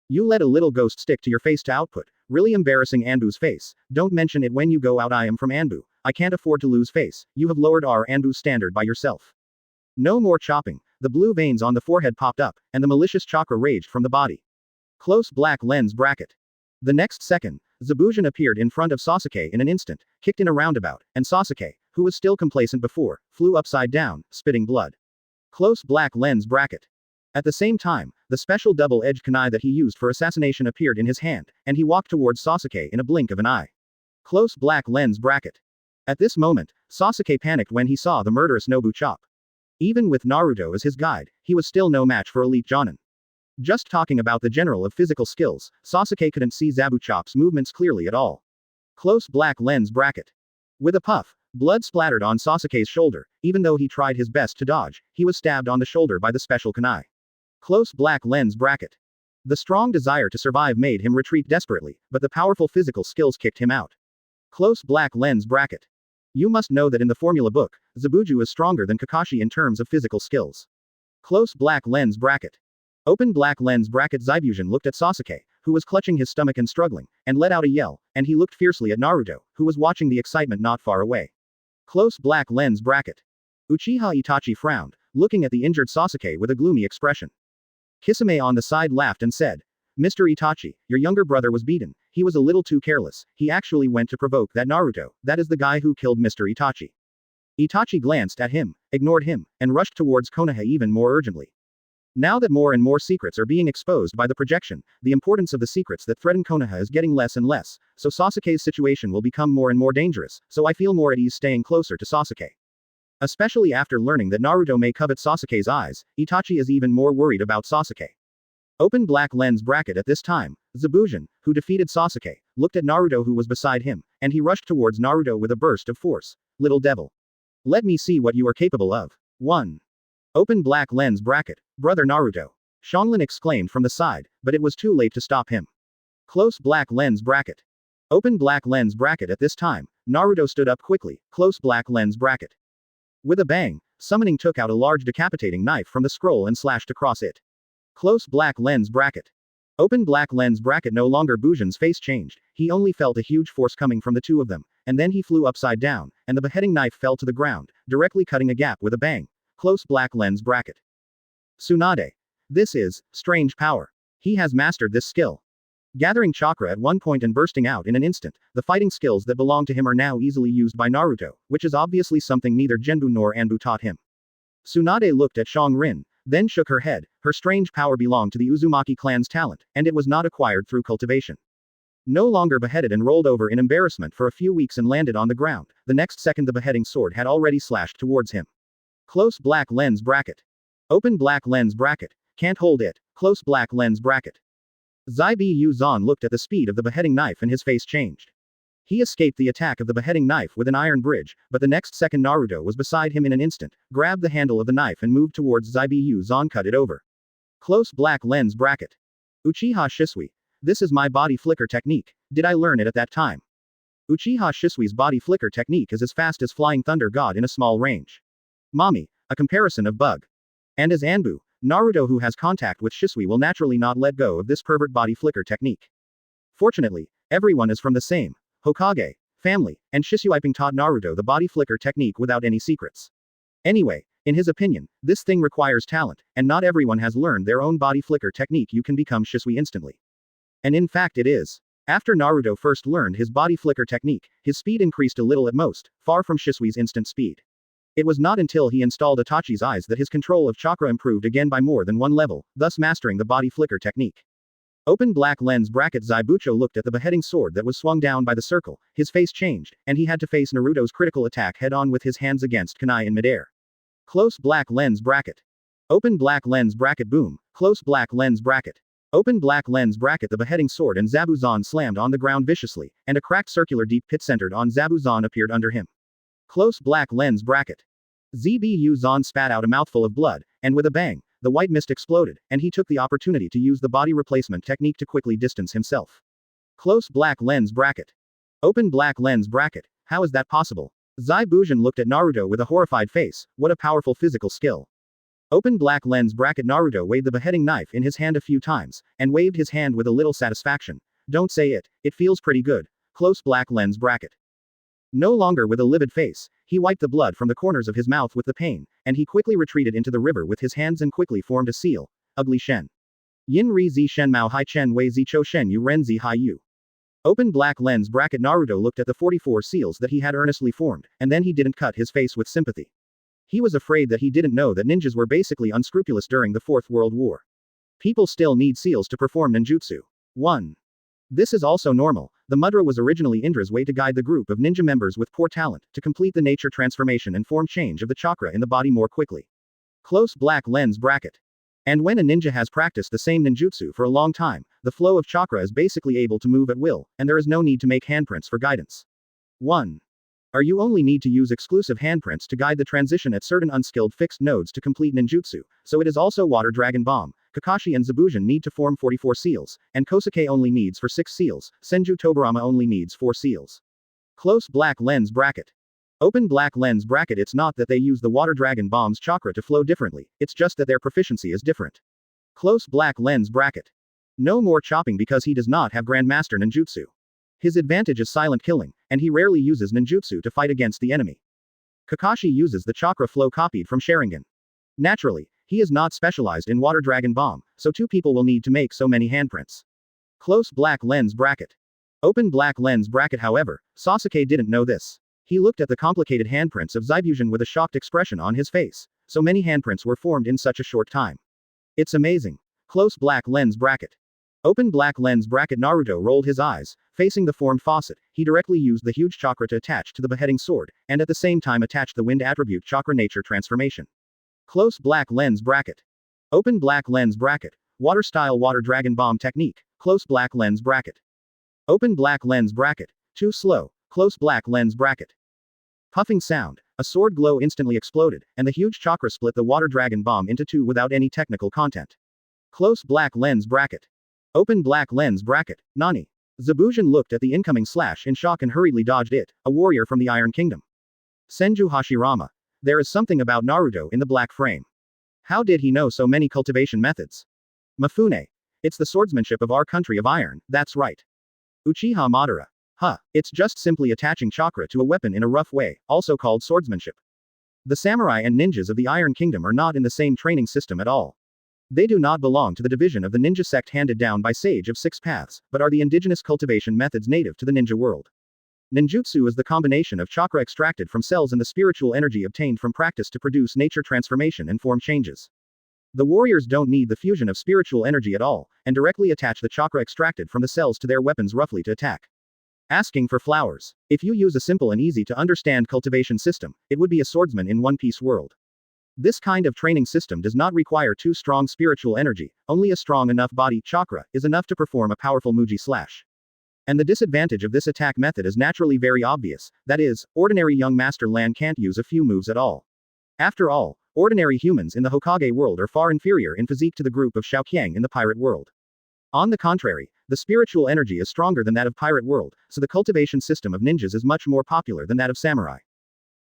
You let a little ghost stick to your face to output. Really embarrassing Anbu's face. Don't mention it when you go out. I am from Anbu. I can't afford to lose face. You have lowered our Anbu standard by yourself. No more chopping. The blue veins on the forehead popped up, and the malicious chakra raged from the body. Close black lens bracket. The next second, Zabujan appeared in front of Sasuke in an instant, kicked in a roundabout, and Sasuke, who was still complacent before, flew upside down, spitting blood. Close black lens bracket. At the same time, the special double-edged kunai that he used for assassination appeared in his hand, and he walked towards Sasuke in a blink of an eye. Close black lens bracket. At this moment, Sasuke panicked when he saw the murderous Nobu chop. Even with Naruto as his guide, he was still no match for elite Jonin. Just talking about the general of physical skills, Sasuke couldn't see Zabuchop's movements clearly at all. Close black lens bracket. With a puff, blood splattered on Sasuke's shoulder. Even though he tried his best to dodge, he was stabbed on the shoulder by the special kunai. Close black lens bracket. The strong desire to survive made him retreat desperately, but the powerful physical skills kicked him out. Close black lens bracket. You must know that in the formula book, Zabuju is stronger than Kakashi in terms of physical skills. Close black lens bracket. Open black lens bracket. Zabujan looked at Sasuke, who was clutching his stomach and struggling, and let out a yell, and he looked fiercely at Naruto, who was watching the excitement not far away. Close black lens bracket. Uchiha Itachi frowned, looking at the injured Sasuke with a gloomy expression. Kisame on the side laughed and said, Mr. Itachi, your younger brother was beaten. He was a little too careless. He actually went to provoke that Naruto. That is the guy who killed Mr. Itachi. Itachi glanced at him, ignored him, and rushed towards Konoha even more urgently. Now that more and more secrets are being exposed by the projection, the importance of the secrets that threaten Konoha is getting less and less, so Sasuke's situation will become more and more dangerous, so I feel more at ease staying closer to Sasuke. Especially after learning that Naruto may covet Sasuke's eyes, Itachi is even more worried about Sasuke. Open black lens bracket. At this time, Zabujan, who defeated Sasuke, looked at Naruto who was beside him, and he rushed towards Naruto with a burst of force. Little devil. Let me see what you are capable of. 1. Open black lens bracket. Brother Naruto. Xianglin exclaimed from the side, but it was too late to stop him. Close black lens bracket. Open black lens bracket. At this time, Naruto stood up quickly. Close black lens bracket. With a bang, Summoning took out a large decapitating knife from the scroll and slashed across it. Close black lens bracket. Open black lens bracket. No longer Bujan's face changed, he only felt a huge force coming from the two of them, and then he flew upside down, and the beheading knife fell to the ground, directly cutting a gap with a bang. Close black lens bracket. Tsunade. This is strange power. He has mastered this skill. Gathering chakra at one point and bursting out in an instant, the fighting skills that belong to him are now easily used by Naruto, which is obviously something neither Genbu nor Anbu taught him. Tsunade looked at Xianglin, then shook her head. Her strange power belonged to the Uzumaki clan's talent, and it was not acquired through cultivation. No longer beheaded and rolled over in embarrassment for a few weeks and landed on the ground, the next second the beheading sword had already slashed towards him. Close black lens bracket. Open black lens bracket. Can't hold it. Close black lens bracket. Zaibu Zan looked at the speed of the beheading knife and his face changed. He escaped the attack of the beheading knife with an iron bridge, but the next second Naruto was beside him in an instant, grabbed the handle of the knife and moved towards Zaibu Zan, cut it over. Close black lens bracket. Uchiha Shisui. This is my body flicker technique. Did I learn it at that time? Uchiha Shisui's body flicker technique is as fast as flying thunder god in a small range. Mami, a comparison of bug. And as Anbu, Naruto who has contact with Shisui will naturally not let go of this pervert body flicker technique. Fortunately, everyone is from the same Hokage family, and Shisuiping taught Naruto the body flicker technique without any secrets. Anyway, in his opinion, this thing requires talent, and not everyone has learned their own body flicker technique. You can become Shisui instantly. And in fact it is. After Naruto first learned his body flicker technique, his speed increased a little at most, far from Shisui's instant speed. It was not until he installed Itachi's eyes that his control of chakra improved again by more than one level, thus mastering the body flicker technique. Open black lens bracket. Zaibucho looked at the beheading sword that was swung down by the circle, his face changed, and he had to face Naruto's critical attack head-on with his hands against kunai in midair. Close black lens bracket. Open black lens bracket. Boom. Close black lens bracket. Open black lens bracket. The beheading sword and Zabuzan slammed on the ground viciously, and a cracked circular deep pit centered on Zabuzan appeared under him. Close black lens bracket. Zbu-Zan spat out a mouthful of blood, and with a bang, the white mist exploded, and he took the opportunity to use the body replacement technique to quickly distance himself. Close black lens bracket. Open black lens bracket. How is that possible? Zai-Bujin looked at Naruto with a horrified face. What a powerful physical skill. Open black lens bracket. Naruto waved the beheading knife in his hand a few times, and waved his hand with a little satisfaction. Don't say it, it feels pretty good. Close black lens bracket. No longer with a livid face, he wiped the blood from the corners of his mouth with the pain, and he quickly retreated into the river with his hands and quickly formed a seal. Ugly Shen. Yin Ri Zi Shen Mao Hai Chen Wei Zi Cho Shen Yu Ren Zi Hai Yu. Open black lens bracket. Naruto looked at the 44 seals that he had earnestly formed, and then he didn't cut his face with sympathy. He was afraid that he didn't know that ninjas were basically unscrupulous during the Fourth World War. People still need seals to perform ninjutsu. 1. This is also normal. The mudra was originally Indra's way to guide the group of ninja members with poor talent to complete the nature transformation and form change of the chakra in the body more quickly. Close black lens bracket. And when a ninja has practiced the same ninjutsu for a long time, the flow of chakra is basically able to move at will, and there is no need to make handprints for guidance. 1. Or you only need to use exclusive handprints to guide the transition at certain unskilled fixed nodes to complete ninjutsu, so it is also Water Dragon Bomb. Kakashi and Zabuzin need to form 44 seals, and Kosuke only needs for 6 seals, Senju Tobirama only needs 4 seals. Close black lens bracket. Open black lens bracket. It's not that they use the Water Dragon Bomb's chakra to flow differently, it's just that their proficiency is different. Close black lens bracket. No more chopping because he does not have Grandmaster Ninjutsu. His advantage is silent killing, and he rarely uses ninjutsu to fight against the enemy. Kakashi uses the chakra flow copied from Sharingan. Naturally, he is not specialized in Water Dragon Bomb, so 2 people will need to make so many handprints. Close black lens bracket. Open black lens bracket. However, Sasuke didn't know this. He looked at the complicated handprints of Zaibuzin with a shocked expression on his face. So many handprints were formed in such a short time. It's amazing. Close black lens bracket. Open black lens bracket. Naruto rolled his eyes, facing the formed faucet. He directly used the huge chakra to attach to the beheading sword, and at the same time attached the wind attribute chakra nature transformation. Close black lens bracket. Open black lens bracket. Water style Water Dragon Bomb technique. Close black lens bracket. Open black lens bracket. Too slow. Close black lens bracket. Puffing sound. A sword glow instantly exploded, and the huge chakra split the Water Dragon Bomb into 2 without any technical content. Close black lens bracket. Open black lens bracket. Nani? Zabuzin looked at the incoming slash in shock and hurriedly dodged it, a warrior from the Iron Kingdom. Senju Hashirama. There is something about Naruto in the black frame. How did he know so many cultivation methods? Mifune. It's the swordsmanship of our country of iron, that's right. Uchiha Madara. It's just simply attaching chakra to a weapon in a rough way, also called swordsmanship. The samurai and ninjas of the Iron Kingdom are not in the same training system at all. They do not belong to the division of the ninja sect handed down by Sage of 6 Paths, but are the indigenous cultivation methods native to the ninja world. Ninjutsu is the combination of chakra extracted from cells and the spiritual energy obtained from practice to produce nature transformation and form changes. The warriors don't need the fusion of spiritual energy at all, and directly attach the chakra extracted from the cells to their weapons roughly to attack. Asking for flowers. If you use a simple and easy to understand cultivation system, it would be a swordsman in One Piece world. This kind of training system does not require too strong spiritual energy, only a strong enough body chakra is enough to perform a powerful Muji slash. And the disadvantage of this attack method is naturally very obvious, that is, ordinary young Master Lan can't use a few moves at all. After all, Ordinary humans in the Hokage world are far inferior in physique to the group of Xiaoqiang in the pirate world. On the contrary, the spiritual energy is stronger than that of pirate world, so the cultivation system of ninjas is much more popular than that of samurai.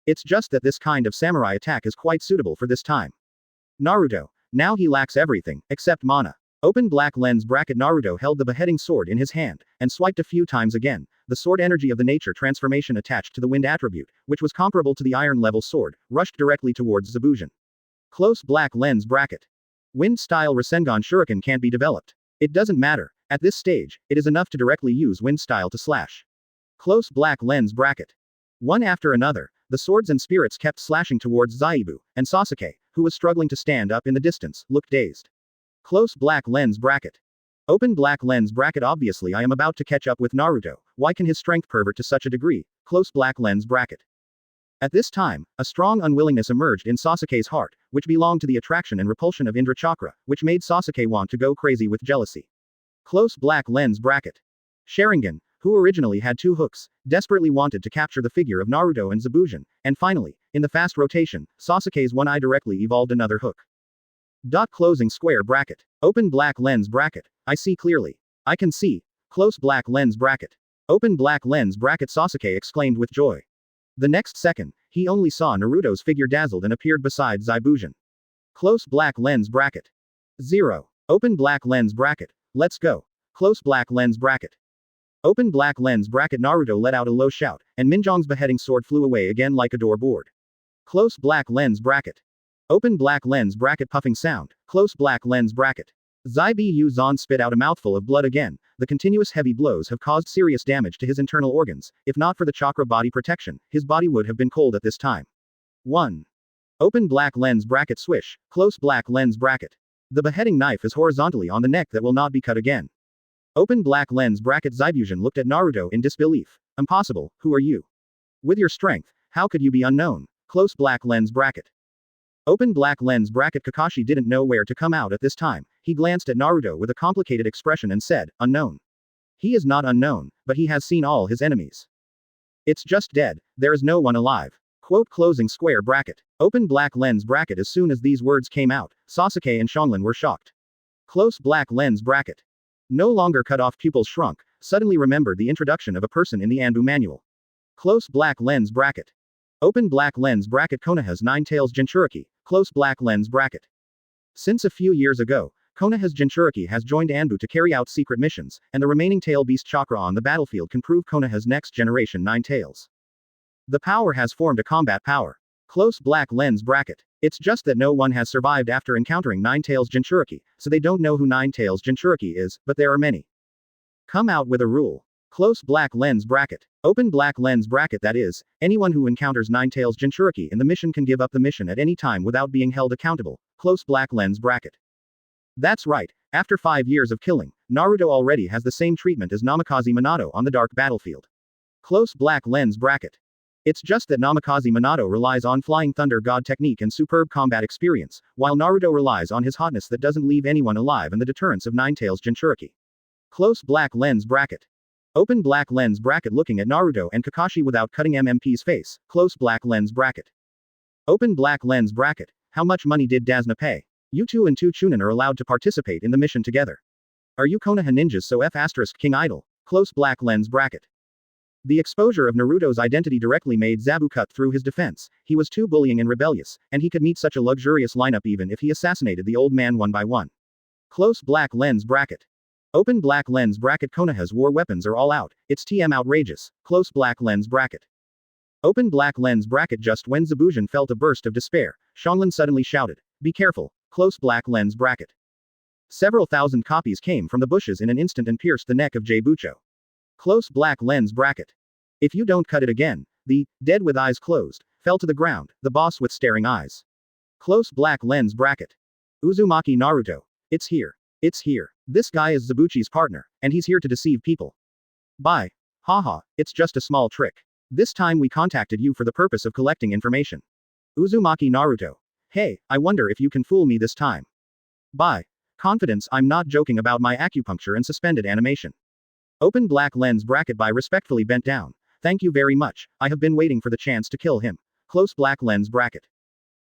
It's just that this kind of samurai attack is quite suitable for this time. Naruto. Now he lacks everything, except mana. Open black lens bracket. Naruto held the beheading sword in his hand, and swiped a few times again. The sword energy of the nature transformation attached to the wind attribute, which was comparable to the iron level sword, rushed directly towards Zabujan. Close black lens bracket. Wind style Rasengan Shuriken can't be developed. It doesn't matter. At this stage, it is enough to directly use wind style to slash. Close black lens bracket. One after another, the swords and spirits kept slashing towards Zaibu, and Sasuke, who was struggling to stand up in the distance, looked dazed. Close black lens bracket. Open black lens bracket. Obviously I am about to catch up with Naruto, why can his strength pervert to such a degree? Close black lens bracket. At this time, a strong unwillingness emerged in Sasuke's heart, which belonged to the attraction and repulsion of Indra Chakra, which made Sasuke want to go crazy with jealousy. Close black lens bracket. Sharingan, who originally had 2 hooks, desperately wanted to capture the figure of Naruto and Zabujan, and finally, in the fast rotation, Sasuke's one eye directly evolved another hook. Closing square bracket. Open black lens bracket. I see clearly. I can see. Close black lens bracket. Open black lens bracket. Sasuke exclaimed with joy. The next second, he only saw Naruto's figure dazzled and appeared beside Zabujan. Close black lens bracket. 0. Open black lens bracket. Let's go. Close black lens bracket. Open black lens bracket. Naruto let out a low shout, and Minjong's beheading sword flew away again like a door board. Close black lens bracket. Open black lens bracket. Puffing sound. Close black lens bracket. Zaibu Zan spit out a mouthful of blood again. The continuous heavy blows have caused serious damage to his internal organs. If not for the chakra body protection, his body would have been cold at this time. 1. Open black lens bracket. Swish. Close black lens bracket. The beheading knife is horizontally on the neck that will not be cut again. Open black lens bracket. Zaibujan looked at Naruto in disbelief. Impossible, who are you? With your strength, how could you be unknown? Close black lens bracket. Open black lens bracket. Kakashi didn't know where to come out at this time. He glanced at Naruto with a complicated expression and said, unknown. He is not unknown, but he has seen all his enemies. It's just dead, there is no one alive. Quote closing square bracket. Open black lens bracket. As soon as these words came out, Sasuke and Xianglin were shocked. Close black lens bracket. No longer cut off pupils shrunk, suddenly remembered the introduction of a person in the Anbu manual. Close black lens bracket. Open black lens bracket. Konoha's Nine Tails Jinchuriki. Close black lens bracket. Since a few years ago, Konoha's Jinchuriki has joined Anbu to carry out secret missions, and the remaining tail beast chakra on the battlefield can prove Konoha's next generation Nine Tails. The power has formed a combat power. Close black lens bracket. It's just that no one has survived after encountering Nine Tails Jinchuriki, so they don't know who Nine Tails Jinchuriki is, but there are many. Come out with a rule. Close black lens bracket. Open black lens bracket. That is, anyone who encounters Nine Tails Jinchuriki in the mission can give up the mission at any time without being held accountable. Close black lens bracket. That's right, after 5 years of killing, Naruto already has the same treatment as Namikaze Minato on the dark battlefield. Close black lens bracket. It's just that Namikaze Minato relies on Flying Thunder God technique and superb combat experience, while Naruto relies on his hotness that doesn't leave anyone alive and the deterrence of Nine Tails Jinchuriki. Close black lens bracket. Open black lens bracket. Looking at Naruto and Kakashi without cutting MMP's face. Close black lens bracket. Open black lens bracket. How much money did Dasna pay? You two and 2 Chūnin are allowed to participate in the mission together. Are you Konoha ninjas so F*** King Idol? Close black lens bracket. The exposure of Naruto's identity directly made Zabu cut through his defense. He was too bullying and rebellious, and he could meet such a luxurious lineup even if he assassinated the old man one by one. Close black lens bracket. Open black lens bracket. Konoha's war weapons are all out, it's TM outrageous. Close black lens bracket. Open black lens bracket. Just when Zabujan felt a burst of despair, Xianglin suddenly shouted, "Be careful!" Close black lens bracket. Several thousand copies came from the bushes in an instant and pierced the neck of Jeibucho. Close black lens bracket. If you don't cut it again, the dead with eyes closed fell to the ground, the boss with staring eyes. Close black lens bracket. Uzumaki Naruto. It's here. It's here. This guy is Zabuchi's partner, and he's here to deceive people. Bye. Haha, it's just a small trick. This time we contacted you for the purpose of collecting information. Uzumaki Naruto. Hey, I wonder if you can fool me this time. Bye. Confidence. I'm not joking about my acupuncture and suspended animation. Open black lens bracket. By respectfully bent down. Thank you very much, I have been waiting for the chance to kill him. Close black lens bracket.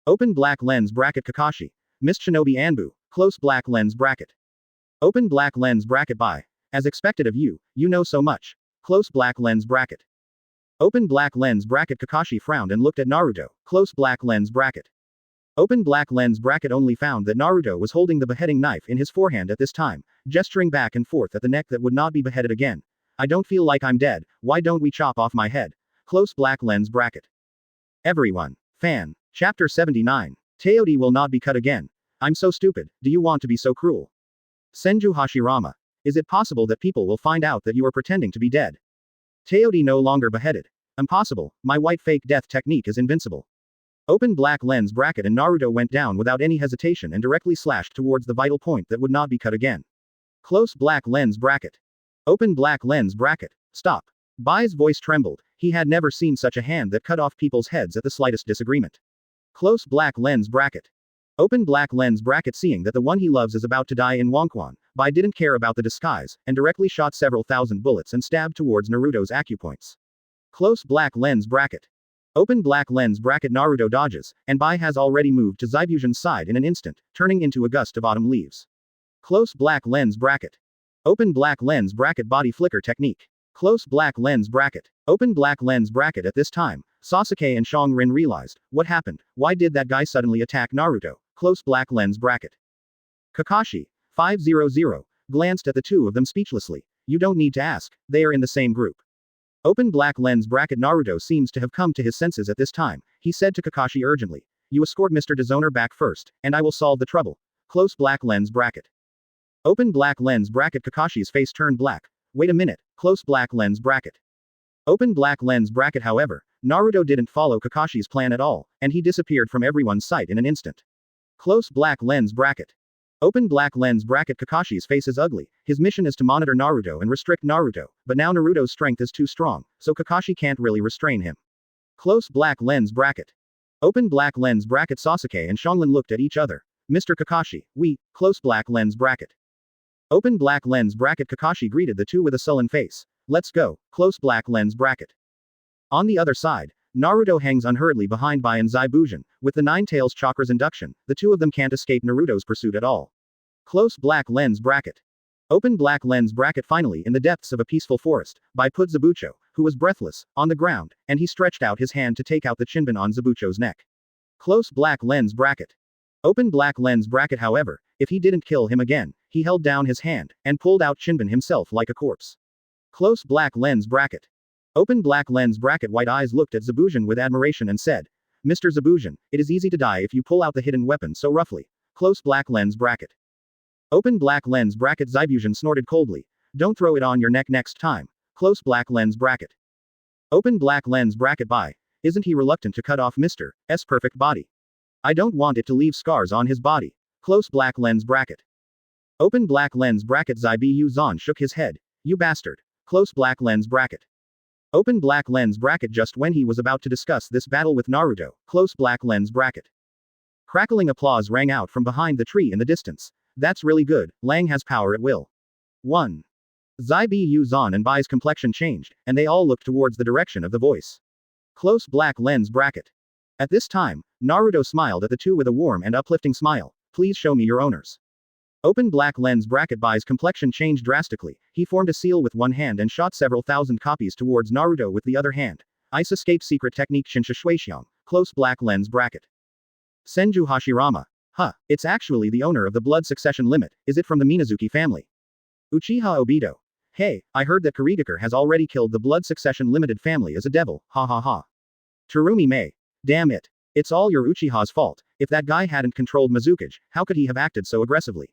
Open black lens bracket Kakashi. Missed Shinobi Anbu. Close black lens bracket. Open black lens bracket by. As expected of you, you know so much. Close black lens bracket. Open black lens bracket Kakashi frowned and looked at Naruto. Close black lens bracket. Open black lens bracket only found that Naruto was holding the beheading knife in his forehand at this time, gesturing back and forth at the neck that would not be beheaded again. I don't feel like I'm dead, why don't we chop off my head? Close black lens bracket. Everyone. Fan. Chapter 79. Teodi will not be cut again. I'm so stupid, do you want to be so cruel? Senju Hashirama. Is it possible that people will find out that you are pretending to be dead? Teodi no longer beheaded. Impossible, my white fake death technique is invincible. Open black lens bracket and Naruto went down without any hesitation and directly slashed towards the vital point that would not be cut again. Close black lens bracket. Open black lens bracket. Stop. Bai's voice trembled, he had never seen such a hand that cut off people's heads at the slightest disagreement. Close black lens bracket. Open black lens bracket. Seeing that the one he loves is about to die in Wonkwon, Bai didn't care about the disguise, and directly shot several thousand bullets and stabbed towards Naruto's acupoints. Close black lens bracket. Open black lens bracket. Naruto dodges, and Bai has already moved to Zaibushin's side in an instant, turning into a gust of autumn leaves. Close black lens bracket. Open black lens bracket. Body flicker technique. Close black lens bracket. Open black lens bracket. At this time, Sasuke and Xianglin realized, what happened, why did that guy suddenly attack Naruto? Close black lens bracket. Kakashi, 500, glanced at the two of them speechlessly. You don't need to ask, they are in the same group. Open black lens bracket. Naruto seems to have come to his senses at this time, he said to Kakashi urgently. You escort Mr. Disowner back first, and I will solve the trouble. Close black lens bracket. Open black lens bracket. Kakashi's face turned black. Wait a minute, close black lens bracket. Open black lens bracket. However, Naruto didn't follow Kakashi's plan at all, and he disappeared from everyone's sight in an instant. Close black lens bracket. Open black lens bracket. Kakashi's face is ugly, his mission is to monitor Naruto and restrict Naruto, but now Naruto's strength is too strong, so Kakashi can't really restrain him. Close black lens bracket. Open black lens bracket. Sasuke and Xianglin looked at each other. Mr. Kakashi, close black lens bracket. Open black lens bracket. Kakashi greeted the two with a sullen face. Let's go, close black lens bracket. On the other side, Naruto hangs unhurriedly behind Bai and Zaibushin, with the Nine Tails Chakra's induction, the two of them can't escape Naruto's pursuit at all. Close black lens bracket. Open black lens bracket. Finally, in the depths of a peaceful forest, Bai put Zabucho, who was breathless, on the ground, and he stretched out his hand to take out the chinbun on Zabucho's neck. Close black lens bracket. Open black lens bracket. However, if he didn't kill him again, he held down his hand, and pulled out chinbun himself like a corpse. Close black lens bracket. Open black lens bracket. White eyes looked at Zabushin with admiration and said, Mr. Zabushin, it is easy to die if you pull out the hidden weapon so roughly. Close black lens bracket. Open black lens bracket. Zaibushin snorted coldly. Don't throw it on your neck next time. Close black lens bracket. Open black lens bracket. Bai, isn't he reluctant to cut off Mr. S perfect body? I don't want it to leave scars on his body. Close black lens bracket. Open black lens bracket. Zaibushin shook his head. You bastard. Close black lens bracket. Open black lens bracket. Just when he was about to discuss this battle with Naruto, close black lens bracket. Crackling applause rang out from behind the tree in the distance. That's really good, Lang has power at will. 1. Zaibushin and Bai's complexion changed, and they all looked towards the direction of the voice. Close black lens bracket. At this time, Naruto smiled at the two with a warm and uplifting smile. Please show me your owners. Open black lens bracket. Bai's complexion changed drastically, he formed a seal with one hand and shot several thousand copies towards Naruto with the other hand. Ice escape secret technique Shinsha Shuexiang, close black lens bracket. Senju Hashirama. It's actually the owner of the blood succession limit, is it from the Minazuki family? Uchiha Obito. Hey, I heard that Kurigakure has already killed the blood succession limited family as a devil, ha ha ha. Terumi Mei. Damn it. It's all your Uchiha's fault, if that guy hadn't controlled Mizukage, how could he have acted so aggressively?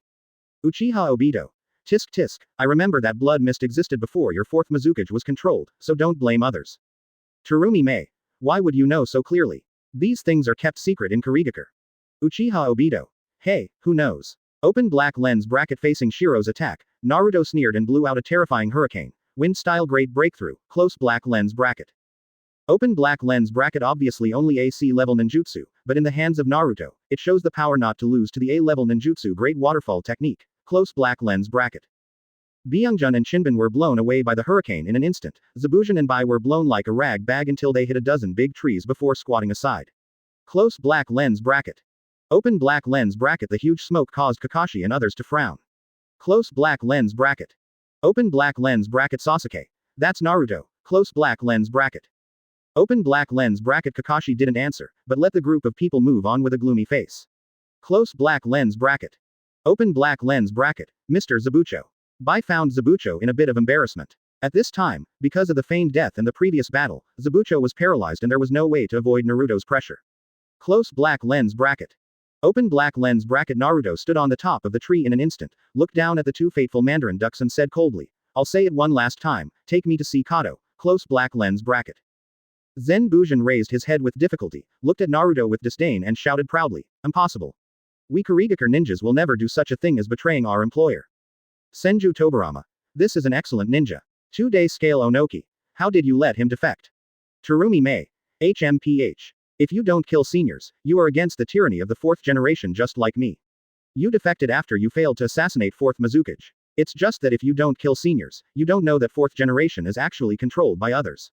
Uchiha Obito. Tisk tisk, I remember that blood mist existed before your fourth Mizukage was controlled, so don't blame others. Terumi Mei. Why would you know so clearly? These things are kept secret in Kurigakure. Uchiha Obito. Hey, who knows? Open black lens bracket. Facing Shiro's attack, Naruto sneered and blew out a terrifying hurricane. Wind-style great breakthrough, close black lens bracket. Open black lens bracket. Obviously only AC level ninjutsu, but in the hands of Naruto, it shows the power not to lose to the A level ninjutsu great waterfall technique, close black lens bracket. Byungjun and Chinbun were blown away by the hurricane in an instant. Zabushin and Bai were blown like a rag bag until they hit a dozen big trees before squatting aside. Close black lens bracket. Open black lens bracket. The huge smoke caused Kakashi and others to frown. Close black lens bracket. Open black lens bracket. Sasuke. That's Naruto. Close black lens bracket. Open black lens bracket. Kakashi didn't answer, but let the group of people move on with a gloomy face. Close black lens bracket. Open black lens bracket. Mr. Zabucho. Bai found Zabucho in a bit of embarrassment. At this time, because of the feigned death and the previous battle, Zabucho was paralyzed and there was no way to avoid Naruto's pressure. Close black lens bracket. Open black lens bracket. Naruto stood on the top of the tree in an instant, looked down at the two fateful mandarin ducks and said coldly, "I'll say it one last time, take me to see Kato." Close black lens bracket. Zen Bujin raised his head with difficulty, looked at Naruto with disdain and shouted proudly, "Impossible. We Kurigakure ninjas will never do such a thing as betraying our employer." Senju Tobarama. This is an excellent ninja. 2-day scale Onoki. How did you let him defect? Terumi Mei. HMPH. If you don't kill seniors, you are against the tyranny of the fourth generation just like me. You defected after you failed to assassinate fourth Mizukage. It's just that if you don't kill seniors, you don't know that fourth generation is actually controlled by others.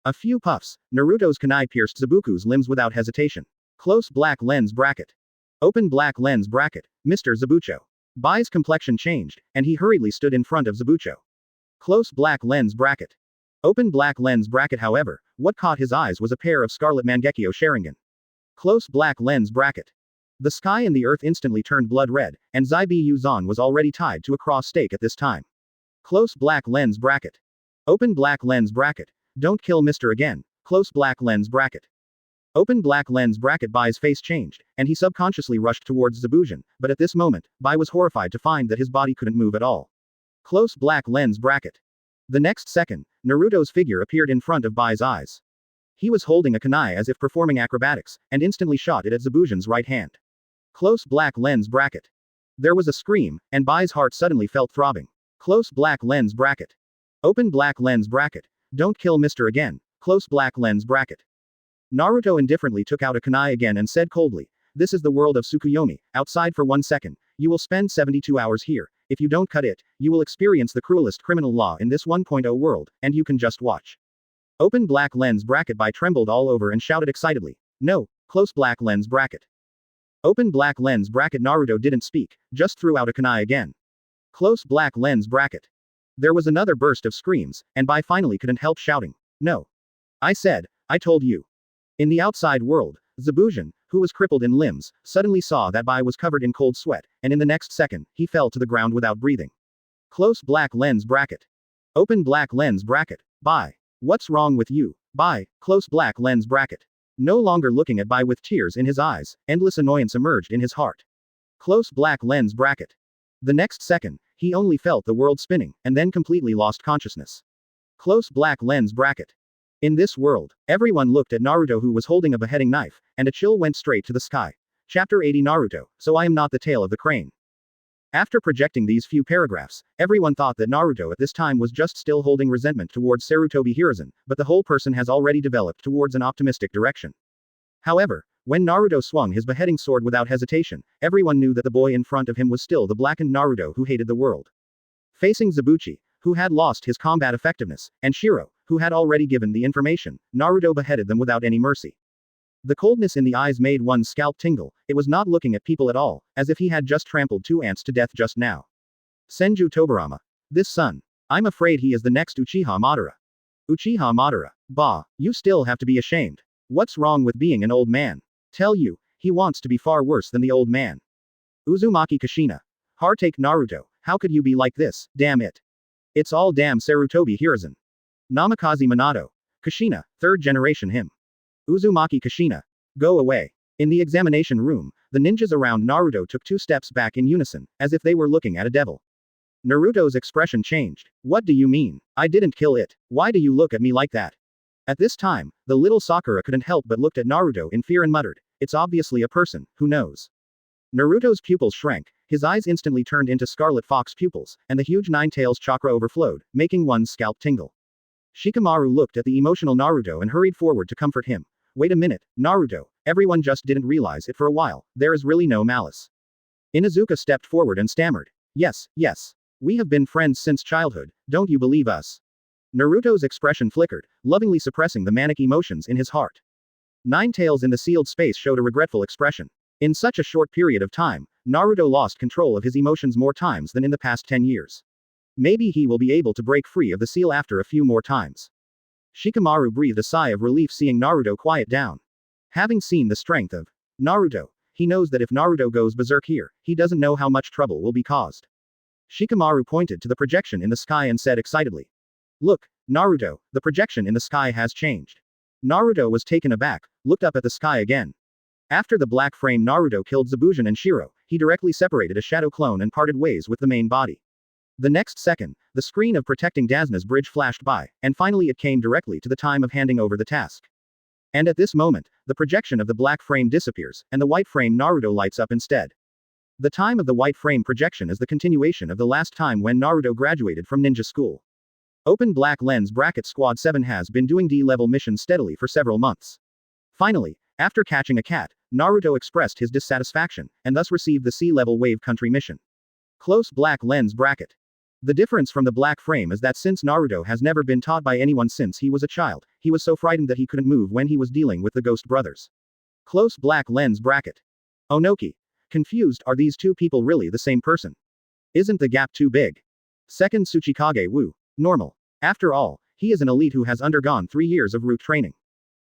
A few puffs, Naruto's kunai pierced Zabuku's limbs without hesitation. Close black lens bracket. Open black lens bracket. Mr. Zabucho. Bai's complexion changed, and he hurriedly stood in front of Zabucho. Close black lens bracket. Open black lens bracket. However, what caught his eyes was a pair of scarlet Mangekyō Sharingan. Close black lens bracket. The sky and the earth instantly turned blood red, and Zaibi Yuzan was already tied to a cross stake at this time. Close black lens bracket. Open black lens bracket. Don't kill Mr. again. Close black lens bracket. Open black lens bracket. Bai's face changed, and he subconsciously rushed towards Zabujin, but at this moment, Bai was horrified to find that his body couldn't move at all. Close black lens bracket. The next second, Naruto's figure appeared in front of Bai's eyes. He was holding a kunai as if performing acrobatics, and instantly shot it at Zabujin's right hand. Close black lens bracket. There was a scream, and Bai's heart suddenly felt throbbing. Close black lens bracket. Open black lens bracket. Don't kill Mr. again. Close black lens bracket. Naruto indifferently took out a kunai again and said coldly, "This is the world of Tsukuyomi, outside for 1 second. You will spend 72 hours here. If you don't cut it, you will experience the cruelest criminal law in this 1.0 world, and you can just watch." Open black lens bracket. Bai trembled all over and shouted excitedly, "No, close black lens bracket." Open black lens bracket. Naruto didn't speak, just threw out a kunai again. Close black lens bracket. There was another burst of screams, and Bai finally couldn't help shouting, "No. I said, I told you." In the outside world, Zabujin, who was crippled in limbs, suddenly saw that Bai was covered in cold sweat, and in the next second, he fell to the ground without breathing. Close black lens bracket. Open black lens bracket. Bai. What's wrong with you? Bai. Close black lens bracket. No longer looking at Bai with tears in his eyes, endless annoyance emerged in his heart. Close black lens bracket. The next second, he only felt the world spinning, and then completely lost consciousness. Close black lens bracket. In this world, everyone looked at Naruto, who was holding a beheading knife, and a chill went straight to the sky. Chapter 80. Naruto, so I am not the tail of the crane. After projecting these few paragraphs, everyone thought that Naruto at this time was just still holding resentment towards Sarutobi Hiruzen, but the whole person has already developed towards an optimistic direction. However, when Naruto swung his beheading sword without hesitation, everyone knew that the boy in front of him was still the blackened Naruto who hated the world. Facing Zabuchi, who had lost his combat effectiveness, and Shiro, who had already given the information, Naruto beheaded them without any mercy. The coldness in the eyes made one's scalp tingle. It was not looking at people at all, as if he had just trampled 2 ants to death just now. Senju Tobarama. This son. I'm afraid he is the next Uchiha Madara. Uchiha Madara. Bah, you still have to be ashamed. What's wrong with being an old man? Tell you, he wants to be far worse than the old man. Uzumaki Kushina. Heartache Naruto, how could you be like this, damn it. It's all damn Sarutobi Hiruzen. Namikaze Minato. Kushina, 3rd generation him. Uzumaki Kushina. Go away. In the examination room, the ninjas around Naruto took 2 steps back in unison, as if they were looking at a devil. Naruto's expression changed. What do you mean? I didn't kill it. Why do you look at me like that? At this time, the little Sakura couldn't help but looked at Naruto in fear and muttered, "It's obviously a person, who knows?" Naruto's pupils shrank, his eyes instantly turned into scarlet fox pupils, and the huge 9 tails chakra overflowed, making one's scalp tingle. Shikamaru looked at the emotional Naruto and hurried forward to comfort him. Wait a minute, Naruto, everyone just didn't realize it for a while, there is really no malice. Inuzuka stepped forward and stammered. Yes, yes. We have been friends since childhood, don't you believe us? Naruto's expression flickered, lovingly suppressing the manic emotions in his heart. Nine Tails in the sealed space showed a regretful expression. In such a short period of time, Naruto lost control of his emotions more times than in the past 10 years. Maybe he will be able to break free of the seal after a few more times. Shikamaru breathed a sigh of relief seeing Naruto quiet down. Having seen the strength of Naruto, he knows that if Naruto goes berserk here, he doesn't know how much trouble will be caused. Shikamaru pointed to the projection in the sky and said excitedly. Look, Naruto, the projection in the sky has changed. Naruto was taken aback, looked up at the sky again. After the black frame Naruto killed Zabujan and Shiro, he directly separated a shadow clone and parted ways with the main body. The next second, the screen of protecting Dazna's bridge flashed by, and finally it came directly to the time of handing over the task. And at this moment, the projection of the black frame disappears, and the white frame Naruto lights up instead. The time of the white frame projection is the continuation of the last time when Naruto graduated from ninja school. Open black lens bracket Squad 7 has been doing D-level missions steadily for several months. Finally, after catching a cat, Naruto expressed his dissatisfaction, and thus received the C-level wave country mission. Close black lens bracket. The difference from the black frame is that since Naruto has never been taught by anyone since he was a child, he was so frightened that he couldn't move when he was dealing with the Ghost Brothers. Close black lens bracket. Onoki. Confused, are these two people really the same person? Isn't the gap too big? Second Tsuchikage Wu. Normal. After all, he is an elite who has undergone 3 years of root training.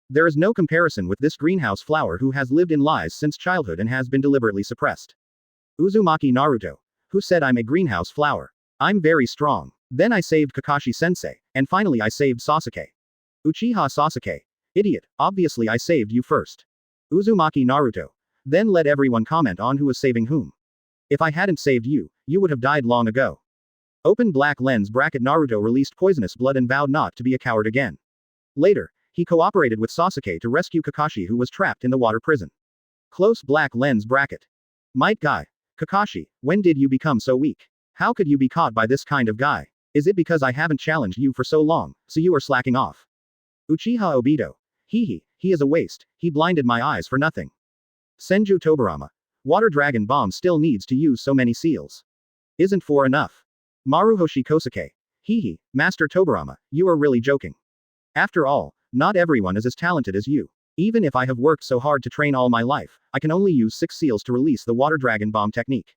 There is no comparison with this greenhouse flower who has lived in lies since childhood and has been deliberately suppressed. Uzumaki Naruto. Who said I'm a greenhouse flower? I'm very strong. Then I saved Kakashi-sensei, and finally I saved Sasuke. Uchiha Sasuke. Idiot, obviously I saved you first. Uzumaki Naruto. Then let everyone comment on who is saving whom. If I hadn't saved you, you would have died long ago. Open black lens bracket Naruto released poisonous blood and vowed not to be a coward again. Later, he cooperated with Sasuke to rescue Kakashi who was trapped in the water prison. Close black lens bracket. Might guy. Kakashi, when did you become so weak? How could you be caught by this kind of guy? Is it because I haven't challenged you for so long, so you are slacking off? Uchiha Obito. He is a waste, he blinded my eyes for nothing. Senju Tobirama. Water Dragon Bomb still needs to use so many seals. Isn't 4 enough? Maruhoshi Kosuke. Master Tobirama, you are really joking. After all, not everyone is as talented as you. Even if I have worked so hard to train all my life, I can only use 6 seals to release the Water Dragon Bomb technique.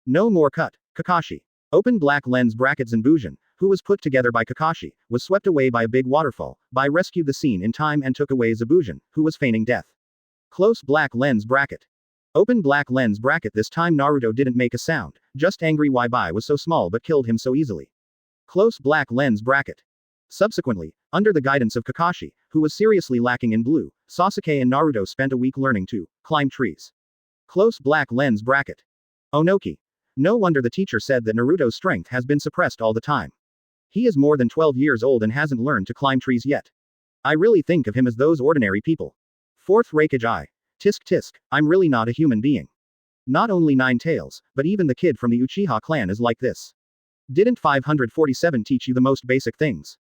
No more cut. Kakashi. Open black lens bracket Zanbujan, who was put together by Kakashi, was swept away by a big waterfall, rescued the scene in time and took away Zabujan, who was feigning death. Close black lens bracket. Open black lens bracket this time Naruto didn't make a sound, just angry why Bai was so small but killed him so easily. Close black lens bracket. Subsequently, under the guidance of Kakashi, who was seriously lacking in blue, Sasuke and Naruto spent a week learning to climb trees. Close black lens bracket. Onoki. No wonder the teacher said that Naruto's strength has been suppressed all the time. He is more than 12 years old and hasn't learned to climb trees yet. I really think of him as those ordinary people. Fourth Raikage I. Tisk tisk, I'm really not a human being. Not only Nine Tails, but even the kid from the Uchiha clan is like this. Didn't 547 teach you the most basic things?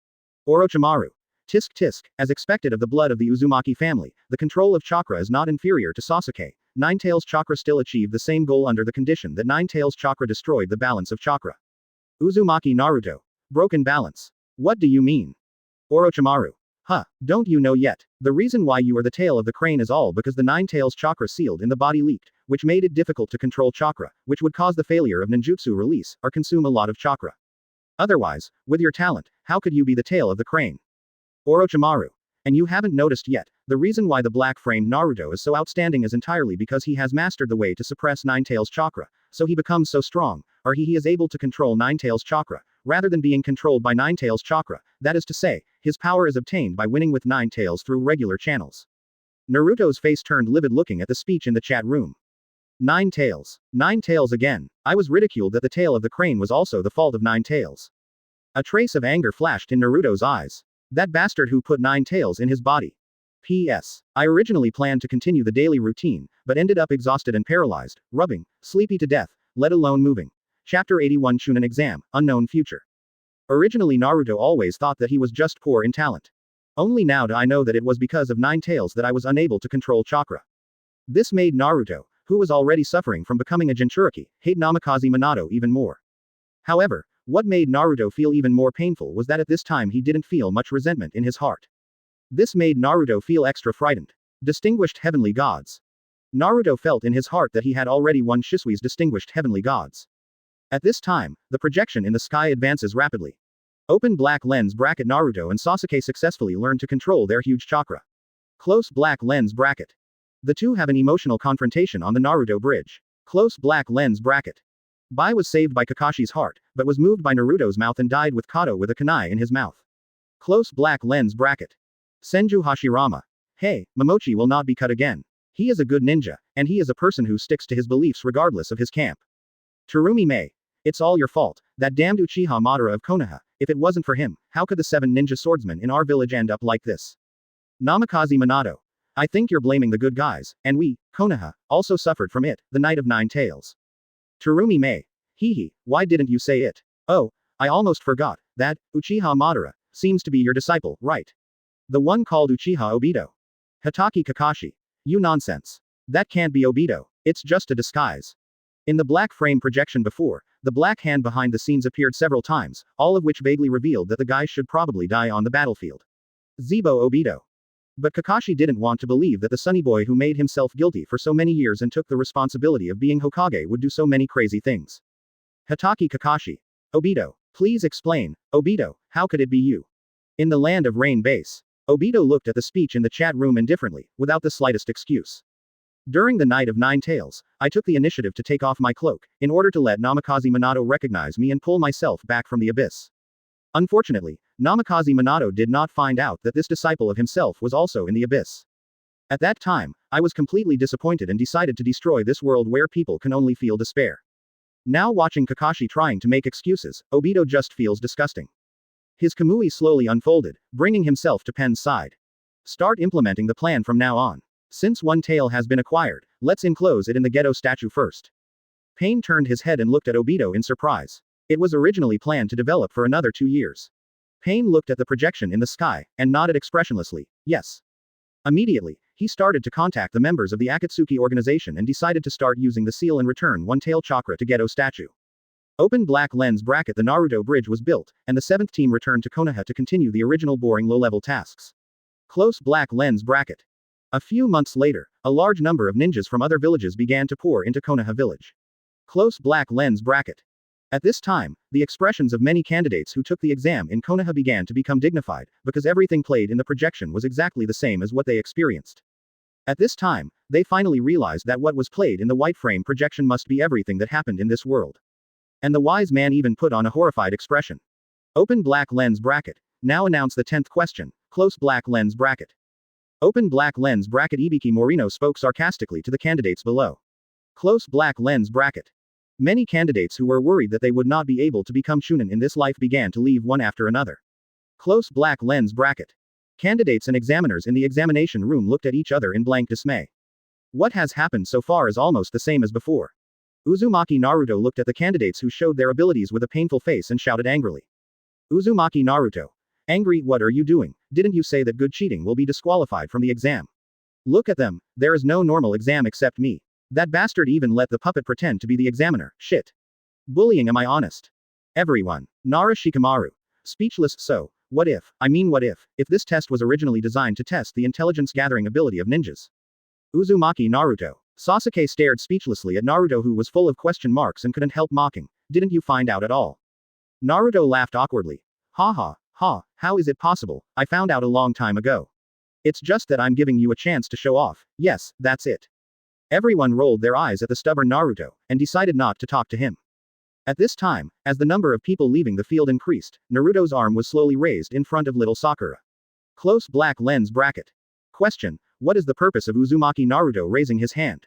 Orochimaru. Tisk tisk, as expected of the blood of the Uzumaki family, the control of chakra is not inferior to Sasuke. Nine Tails chakra still achieved the same goal under the condition that Nine Tails chakra destroyed the balance of chakra. Uzumaki Naruto. Broken balance. What do you mean? Orochimaru. Don't you know yet? The reason why you are the tail of the crane is all because the Nine Tails chakra sealed in the body leaked, which made it difficult to control chakra, which would cause the failure of ninjutsu release, or consume a lot of chakra. Otherwise, with your talent, how could you be the tail of the crane? Orochimaru. And you haven't noticed yet, the reason why the black-framed Naruto is so outstanding is entirely because he has mastered the way to suppress Nine Tails chakra, so he becomes so strong, or he is able to control Nine Tails chakra, rather than being controlled by Nine Tails chakra, that is to say, his power is obtained by winning with Nine Tails through regular channels. Naruto's face turned livid looking at the speech in the chat room. Nine Tails. Nine Tails again. I was ridiculed that the tail of the crane was also the fault of Nine Tails. A trace of anger flashed in Naruto's eyes. That bastard who put Nine Tails in his body. P.S. I originally planned to continue the daily routine, but ended up exhausted and paralyzed, rubbing, sleepy to death, let alone moving. Chapter 81 Chūnin Exam, Unknown Future. Originally Naruto always thought that he was just poor in talent. Only now do I know that it was because of Nine Tails that I was unable to control chakra. This made Naruto, who was already suffering from becoming a Jinchuriki, hate Namikaze Minato even more. However, what made Naruto feel even more painful was that at this time he didn't feel much resentment in his heart. This made Naruto feel extra frightened. Distinguished heavenly gods. Naruto felt in his heart that he had already won Shisui's distinguished heavenly gods. At this time, the projection in the sky advances rapidly. Open black lens bracket. Naruto and Sasuke successfully learn to control their huge chakra. Close black lens bracket. The two have an emotional confrontation on the Naruto bridge. Close black lens bracket. Bai was saved by Kakashi's heart, but was moved by Naruto's mouth and died with Kato with a kunai in his mouth. Close black lens bracket. Senju Hashirama. Hey, Momochi will not be cut again. He is a good ninja, and he is a person who sticks to his beliefs regardless of his camp. Terumi Mei. It's all your fault, that damned Uchiha Madara of Konoha. If it wasn't for him, how could the 7 ninja swordsmen in our village end up like this? Namikaze Minato. I think you're blaming the good guys, and we, Konoha, also suffered from it, the Night of Nine Tails. Terumi Mei. Hee, why didn't you say it? Oh, I almost forgot, that, Uchiha Madara, seems to be your disciple, right? The one called Uchiha Obito. Hatake Kakashi. You nonsense. That can't be Obito, it's just a disguise. In the black frame projection before, the black hand behind the scenes appeared several times, all of which vaguely revealed that the guy should probably die on the battlefield. Zebo Obito. But Kakashi didn't want to believe that the sunny boy who made himself guilty for so many years and took the responsibility of being Hokage would do so many crazy things. Hatake Kakashi. Obito, please explain. Obito, how could it be you? In the land of rain base. Obito looked at the speech in the chat room indifferently, without the slightest excuse. During the Night of Nine Tails, I took the initiative to take off my cloak, in order to let Namikaze Minato recognize me and pull myself back from the abyss. Unfortunately, Namikaze Minato did not find out that this disciple of himself was also in the abyss. At that time, I was completely disappointed and decided to destroy this world where people can only feel despair. Now watching Kakashi trying to make excuses, Obito just feels disgusting. His Kamui slowly unfolded, bringing himself to Pen's side. Start implementing the plan from now on. Since one tail has been acquired, let's enclose it in the ghetto statue first. Pain turned his head and looked at Obito in surprise. It was originally planned to develop for another 2 years. Pain looked at the projection in the sky, and nodded expressionlessly, yes. Immediately, he started to contact the members of the Akatsuki organization and decided to start using the seal and return one tail chakra to ghetto statue. Open black lens bracket. The Naruto bridge was built, and the 7th team returned to Konoha to continue the original boring low-level tasks. Close black lens bracket. A few months later, a large number of ninjas from other villages began to pour into Konoha village. Close black lens bracket. At this time, the expressions of many candidates who took the exam in Konoha began to become dignified, because everything played in the projection was exactly the same as what they experienced. At this time, they finally realized that what was played in the white frame projection must be everything that happened in this world. And the wise man even put on a horrified expression. Open black lens bracket. Now announce the 10th question. Close black lens bracket. Open black lens bracket. Ibiki Morino spoke sarcastically to the candidates below. Close black lens bracket. Many candidates who were worried that they would not be able to become Chūnin in this life began to leave one after another. Close black lens bracket. Candidates and examiners in the examination room looked at each other in blank dismay. What has happened so far is almost the same as before. Uzumaki Naruto looked at the candidates who showed their abilities with a painful face and shouted angrily. Uzumaki Naruto. Angry, what are you doing? Didn't you say that good cheating will be disqualified from the exam? Look at them, there is no normal exam except me. That bastard even let the puppet pretend to be the examiner, shit. Bullying, am I honest? Everyone. Nara Shikamaru. Speechless. So, what if this test was originally designed to test the intelligence gathering ability of ninjas? Uzumaki Naruto. Sasuke stared speechlessly at Naruto, who was full of question marks and couldn't help mocking. Didn't you find out at all? Naruto laughed awkwardly. Ha ha, ha, how is it possible? I found out a long time ago. It's just that I'm giving you a chance to show off. Yes, that's it. Everyone rolled their eyes at the stubborn Naruto, and decided not to talk to him. At this time, as the number of people leaving the field increased, Naruto's arm was slowly raised in front of little Sakura. Close black lens bracket. Question. What is the purpose of Uzumaki Naruto raising his hand?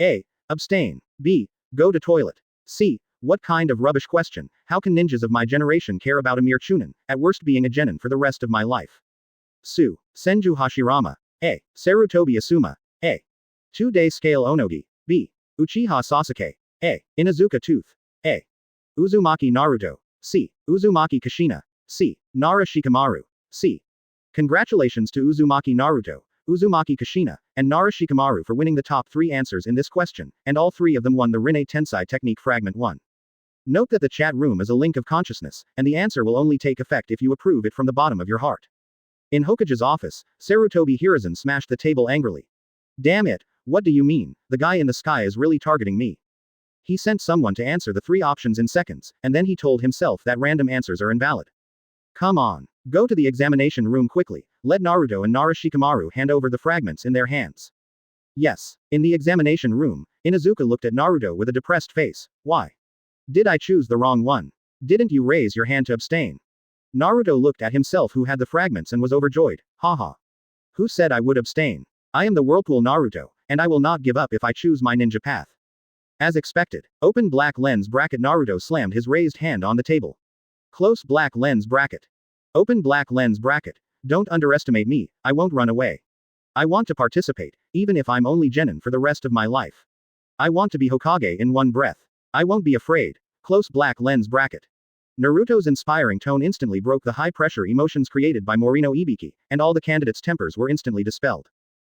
A. Abstain. B. Go to toilet. C. What kind of rubbish question? How can ninjas of my generation care about a mere Chūnin, at worst being a genin for the rest of my life? Su. Senju Hashirama. A. Sarutobi Asuma. A. 2-day scale Onogi. B. Uchiha Sasuke. A. Inazuka Tooth. A. Uzumaki Naruto. C. Uzumaki Kushina. C. Nara Shikamaru. C. Congratulations to Uzumaki Naruto, Uzumaki Kushina, and Nara Shikamaru for winning the top 3 answers in this question, and all 3 of them won the Rinne Tensai Technique Fragment 1. Note that the chat room is a link of consciousness, and the answer will only take effect if you approve it from the bottom of your heart. In Hokage's office, Sarutobi Hiruzen smashed the table angrily. Damn it, what do you mean? The guy in the sky is really targeting me. He sent someone to answer the 3 options in seconds, and then he told himself that random answers are invalid. Come on. Go to the examination room quickly, let Naruto and Orochimaru hand over the fragments in their hands. Yes. In the examination room, Inuzuka looked at Naruto with a depressed face. Why? Did I choose the wrong one? Didn't you raise your hand to abstain? Naruto looked at himself who had the fragments and was overjoyed. Haha. Who said I would abstain? I am the Whirlpool Naruto, and I will not give up if I choose my ninja path. As expected, open black lens bracket. Naruto slammed his raised hand on the table. Close black lens bracket. Open black lens bracket. Don't underestimate me, I won't run away. I want to participate, even if I'm only genin for the rest of my life. I want to be Hokage in one breath. I won't be afraid. Close black lens bracket. Naruto's inspiring tone instantly broke the high-pressure emotions created by Morino Ibiki, and all the candidates' tempers were instantly dispelled.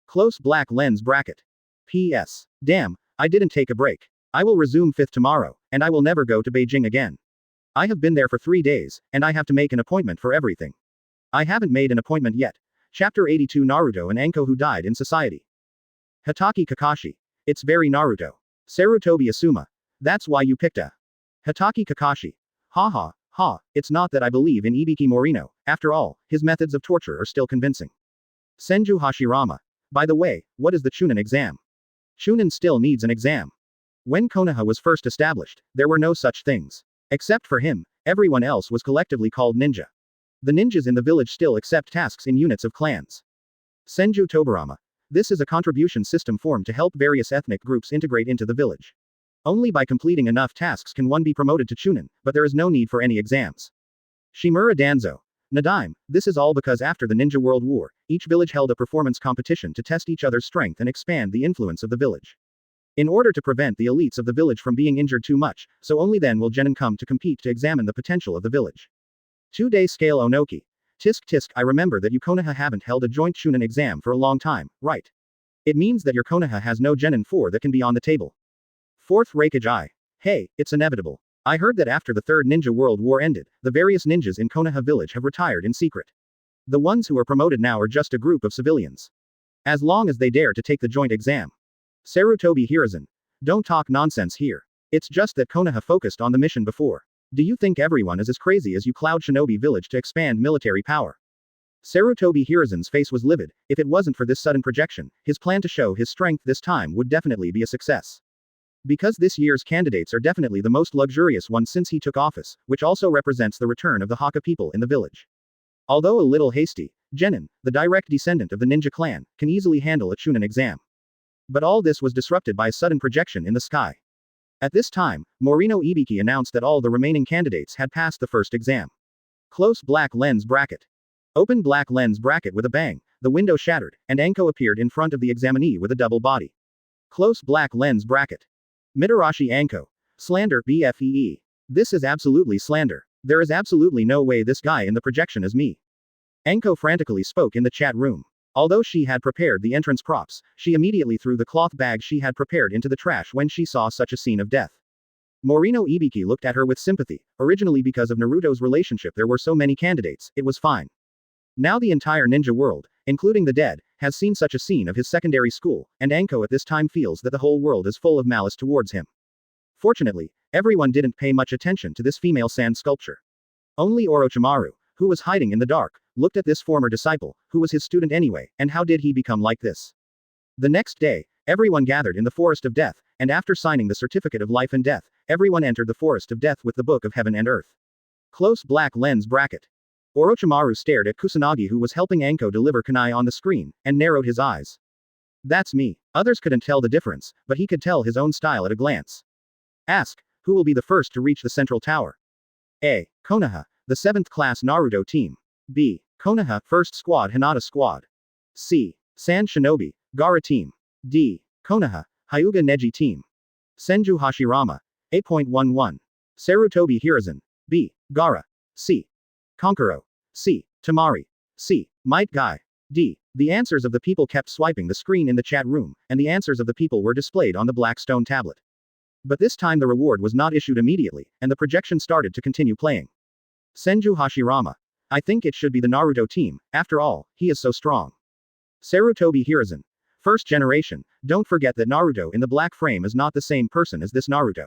Close black lens bracket. P.S. Damn, I didn't take a break. I will resume 5th tomorrow, and I will never go to Beijing again. I have been there for 3 days, and I have to make an appointment for everything. I haven't made an appointment yet. Chapter 82 Naruto and Anko who died in society. Hatake Kakashi. It's very Naruto. Sarutobi Asuma. That's why you picked a. Hatake Kakashi. Ha ha, ha, it's not that I believe in Ibiki Morino, after all, his methods of torture are still convincing. Senju Hashirama. By the way, what is the Chūnin exam? Chūnin still needs an exam. When Konoha was first established, there were no such things. Except for him, everyone else was collectively called ninja. The ninjas in the village still accept tasks in units of clans. Senju Tobarama. This is a contribution system formed to help various ethnic groups integrate into the village. Only by completing enough tasks can one be promoted to Chūnin, but there is no need for any exams. Shimura Danzo. Nadaime, this is all because after the Ninja World War, each village held a performance competition to test each other's strength and expand the influence of the village. In order to prevent the elites of the village from being injured too much, so only then will genin come to compete to examine the potential of the village. 2-day scale Onoki. Tisk tisk, I remember that you Konoha haven't held a joint Chūnin exam for a long time, right? It means that your Konoha has no genin 4 that can be on the table. 4th Raikage I. Hey, it's inevitable. I heard that after the 3rd Ninja World War ended, the various ninjas in Konoha village have retired in secret. The ones who are promoted now are just a group of civilians. As long as they dare to take the joint exam. Sarutobi Hiruzen. Don't talk nonsense here. It's just that Konoha focused on the mission before. Do you think everyone is as crazy as you Cloud Shinobi village to expand military power? Sarutobi Hiruzen's face was livid. If it wasn't for this sudden projection, his plan to show his strength this time would definitely be a success. Because this year's candidates are definitely the most luxurious ones since he took office, which also represents the return of the Hakka people in the village. Although a little hasty, genin, the direct descendant of the ninja clan, can easily handle a Chūnin exam. But all this was disrupted by a sudden projection in the sky. At this time, Morino Ibiki announced that all the remaining candidates had passed the first exam. Close black lens bracket. Open black lens bracket with a bang, the window shattered, and Anko appeared in front of the examinee with a double body. Close black lens bracket. Mitarashi Anko. Slander, BFEE. This is absolutely slander. There is absolutely no way this guy in the projection is me. Anko frantically spoke in the chat room. Although she had prepared the entrance props, she immediately threw the cloth bag she had prepared into the trash when she saw such a scene of death. Morino Ibiki looked at her with sympathy. Originally because of Naruto's relationship there were so many candidates, it was fine. Now the entire ninja world, including the dead, has seen such a scene of his secondary school, and Anko at this time feels that the whole world is full of malice towards him. Fortunately, everyone didn't pay much attention to this female sand sculpture. Only Orochimaru, who was hiding in the dark, looked at this former disciple, who was his student anyway, and how did he become like this? The next day, everyone gathered in the Forest of Death, and after signing the Certificate of Life and Death, everyone entered the Forest of Death with the Book of Heaven and Earth. Close black lens bracket. Orochimaru stared at Kusanagi who was helping Anko deliver kunai on the screen, and narrowed his eyes. That's me. Others couldn't tell the difference, but he could tell his own style at a glance. Ask, who will be the first to reach the central tower? A. Konoha, the 7th class Naruto team. B. Konoha, 1st squad Hinata squad. C. Sand Shinobi, Gaara team. D. Konoha, Hyuga Neji team. Senju Hashirama. 8.11. Sarutobi Hiruzen. B. Gaara. C. Konkuro. C. Tamari. C. Might Guy. D. The answers of the people kept swiping the screen in the chat room, and the answers of the people were displayed on the black stone tablet. But this time the reward was not issued immediately, and the projection started to continue playing. Senju Hashirama. I think it should be the Naruto team, after all, he is so strong. Sarutobi Hiruzen. First generation, don't forget that Naruto in the black frame is not the same person as this Naruto.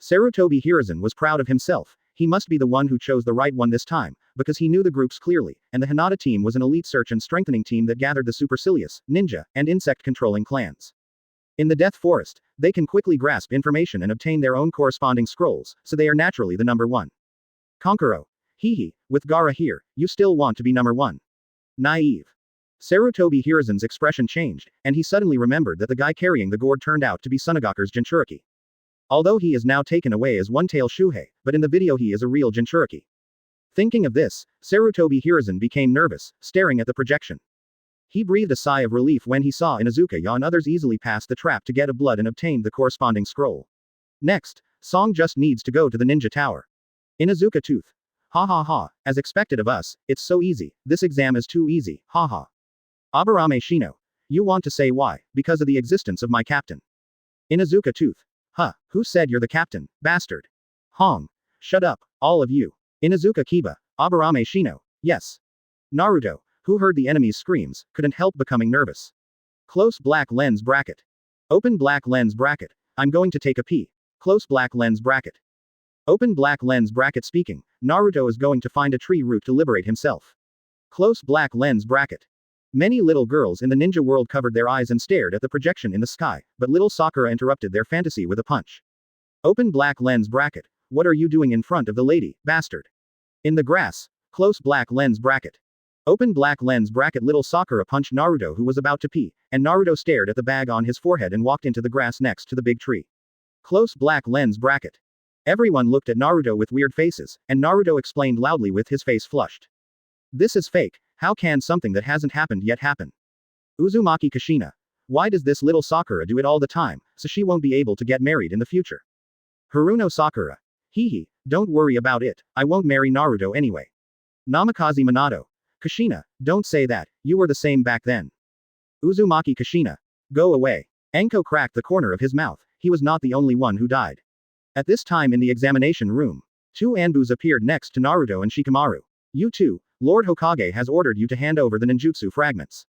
Sarutobi Hiruzen was proud of himself, he must be the one who chose the right one this time, because he knew the groups clearly, and the Hinata team was an elite search and strengthening team that gathered the supercilious, ninja, and insect-controlling clans. In the Death Forest, they can quickly grasp information and obtain their own corresponding scrolls, so they are naturally the number one. Konkuro. Hehe, with Gaara here, you still want to be number one. Naive. Sarutobi Hiruzen's expression changed, and he suddenly remembered that the guy carrying the gourd turned out to be Tsunagaku's Jinchuriki. Although he is now taken away as one-tail Shuhei, but in the video he is a real Jinchuriki. Thinking of this, Sarutobi Hiruzen became nervous, staring at the projection. He breathed a sigh of relief when he saw Inuzuka and others easily pass the trap to get a blood and obtained the corresponding scroll. Next, Song just needs to go to the ninja tower. Inuzuka tooth. Ha ha ha, as expected of us, it's so easy, this exam is too easy, ha ha. Aburame Shino. You want to say why, because of the existence of my captain. Inuzuka tooth. Huh, who said you're the captain, bastard? Hong. Shut up, all of you. Inuzuka Kiba. Aburame Shino. Yes. Naruto, who heard the enemy's screams, couldn't help becoming nervous. Close black lens bracket. Open black lens bracket. I'm going to take a pee. Close black lens bracket. Open black lens bracket. Speaking, Naruto is going to find a tree root to liberate himself. Close black lens bracket. Many little girls in the ninja world covered their eyes and stared at the projection in the sky, but little Sakura interrupted their fantasy with a punch. Open black lens bracket. What are you doing in front of the lady, bastard? In the grass. Close black lens bracket. Open black lens bracket. Little Sakura punched Naruto who was about to pee, and Naruto stared at the bag on his forehead and walked into the grass next to the big tree. Close black lens bracket. Everyone looked at Naruto with weird faces, and Naruto explained loudly with his face flushed. This is fake, how can something that hasn't happened yet happen? Uzumaki Kushina. Why does this little Sakura do it all the time, so she won't be able to get married in the future? Haruno Sakura. Hehe, don't worry about it, I won't marry Naruto anyway. Namikaze Minato. Kushina, don't say that, you were the same back then. Uzumaki Kushina. Go away. Enko cracked the corner of his mouth, he was not the only one who died. At this time in the examination room, two Anbus appeared next to Naruto and Shikamaru. You two, Lord Hokage has ordered you to hand over the ninjutsu fragments.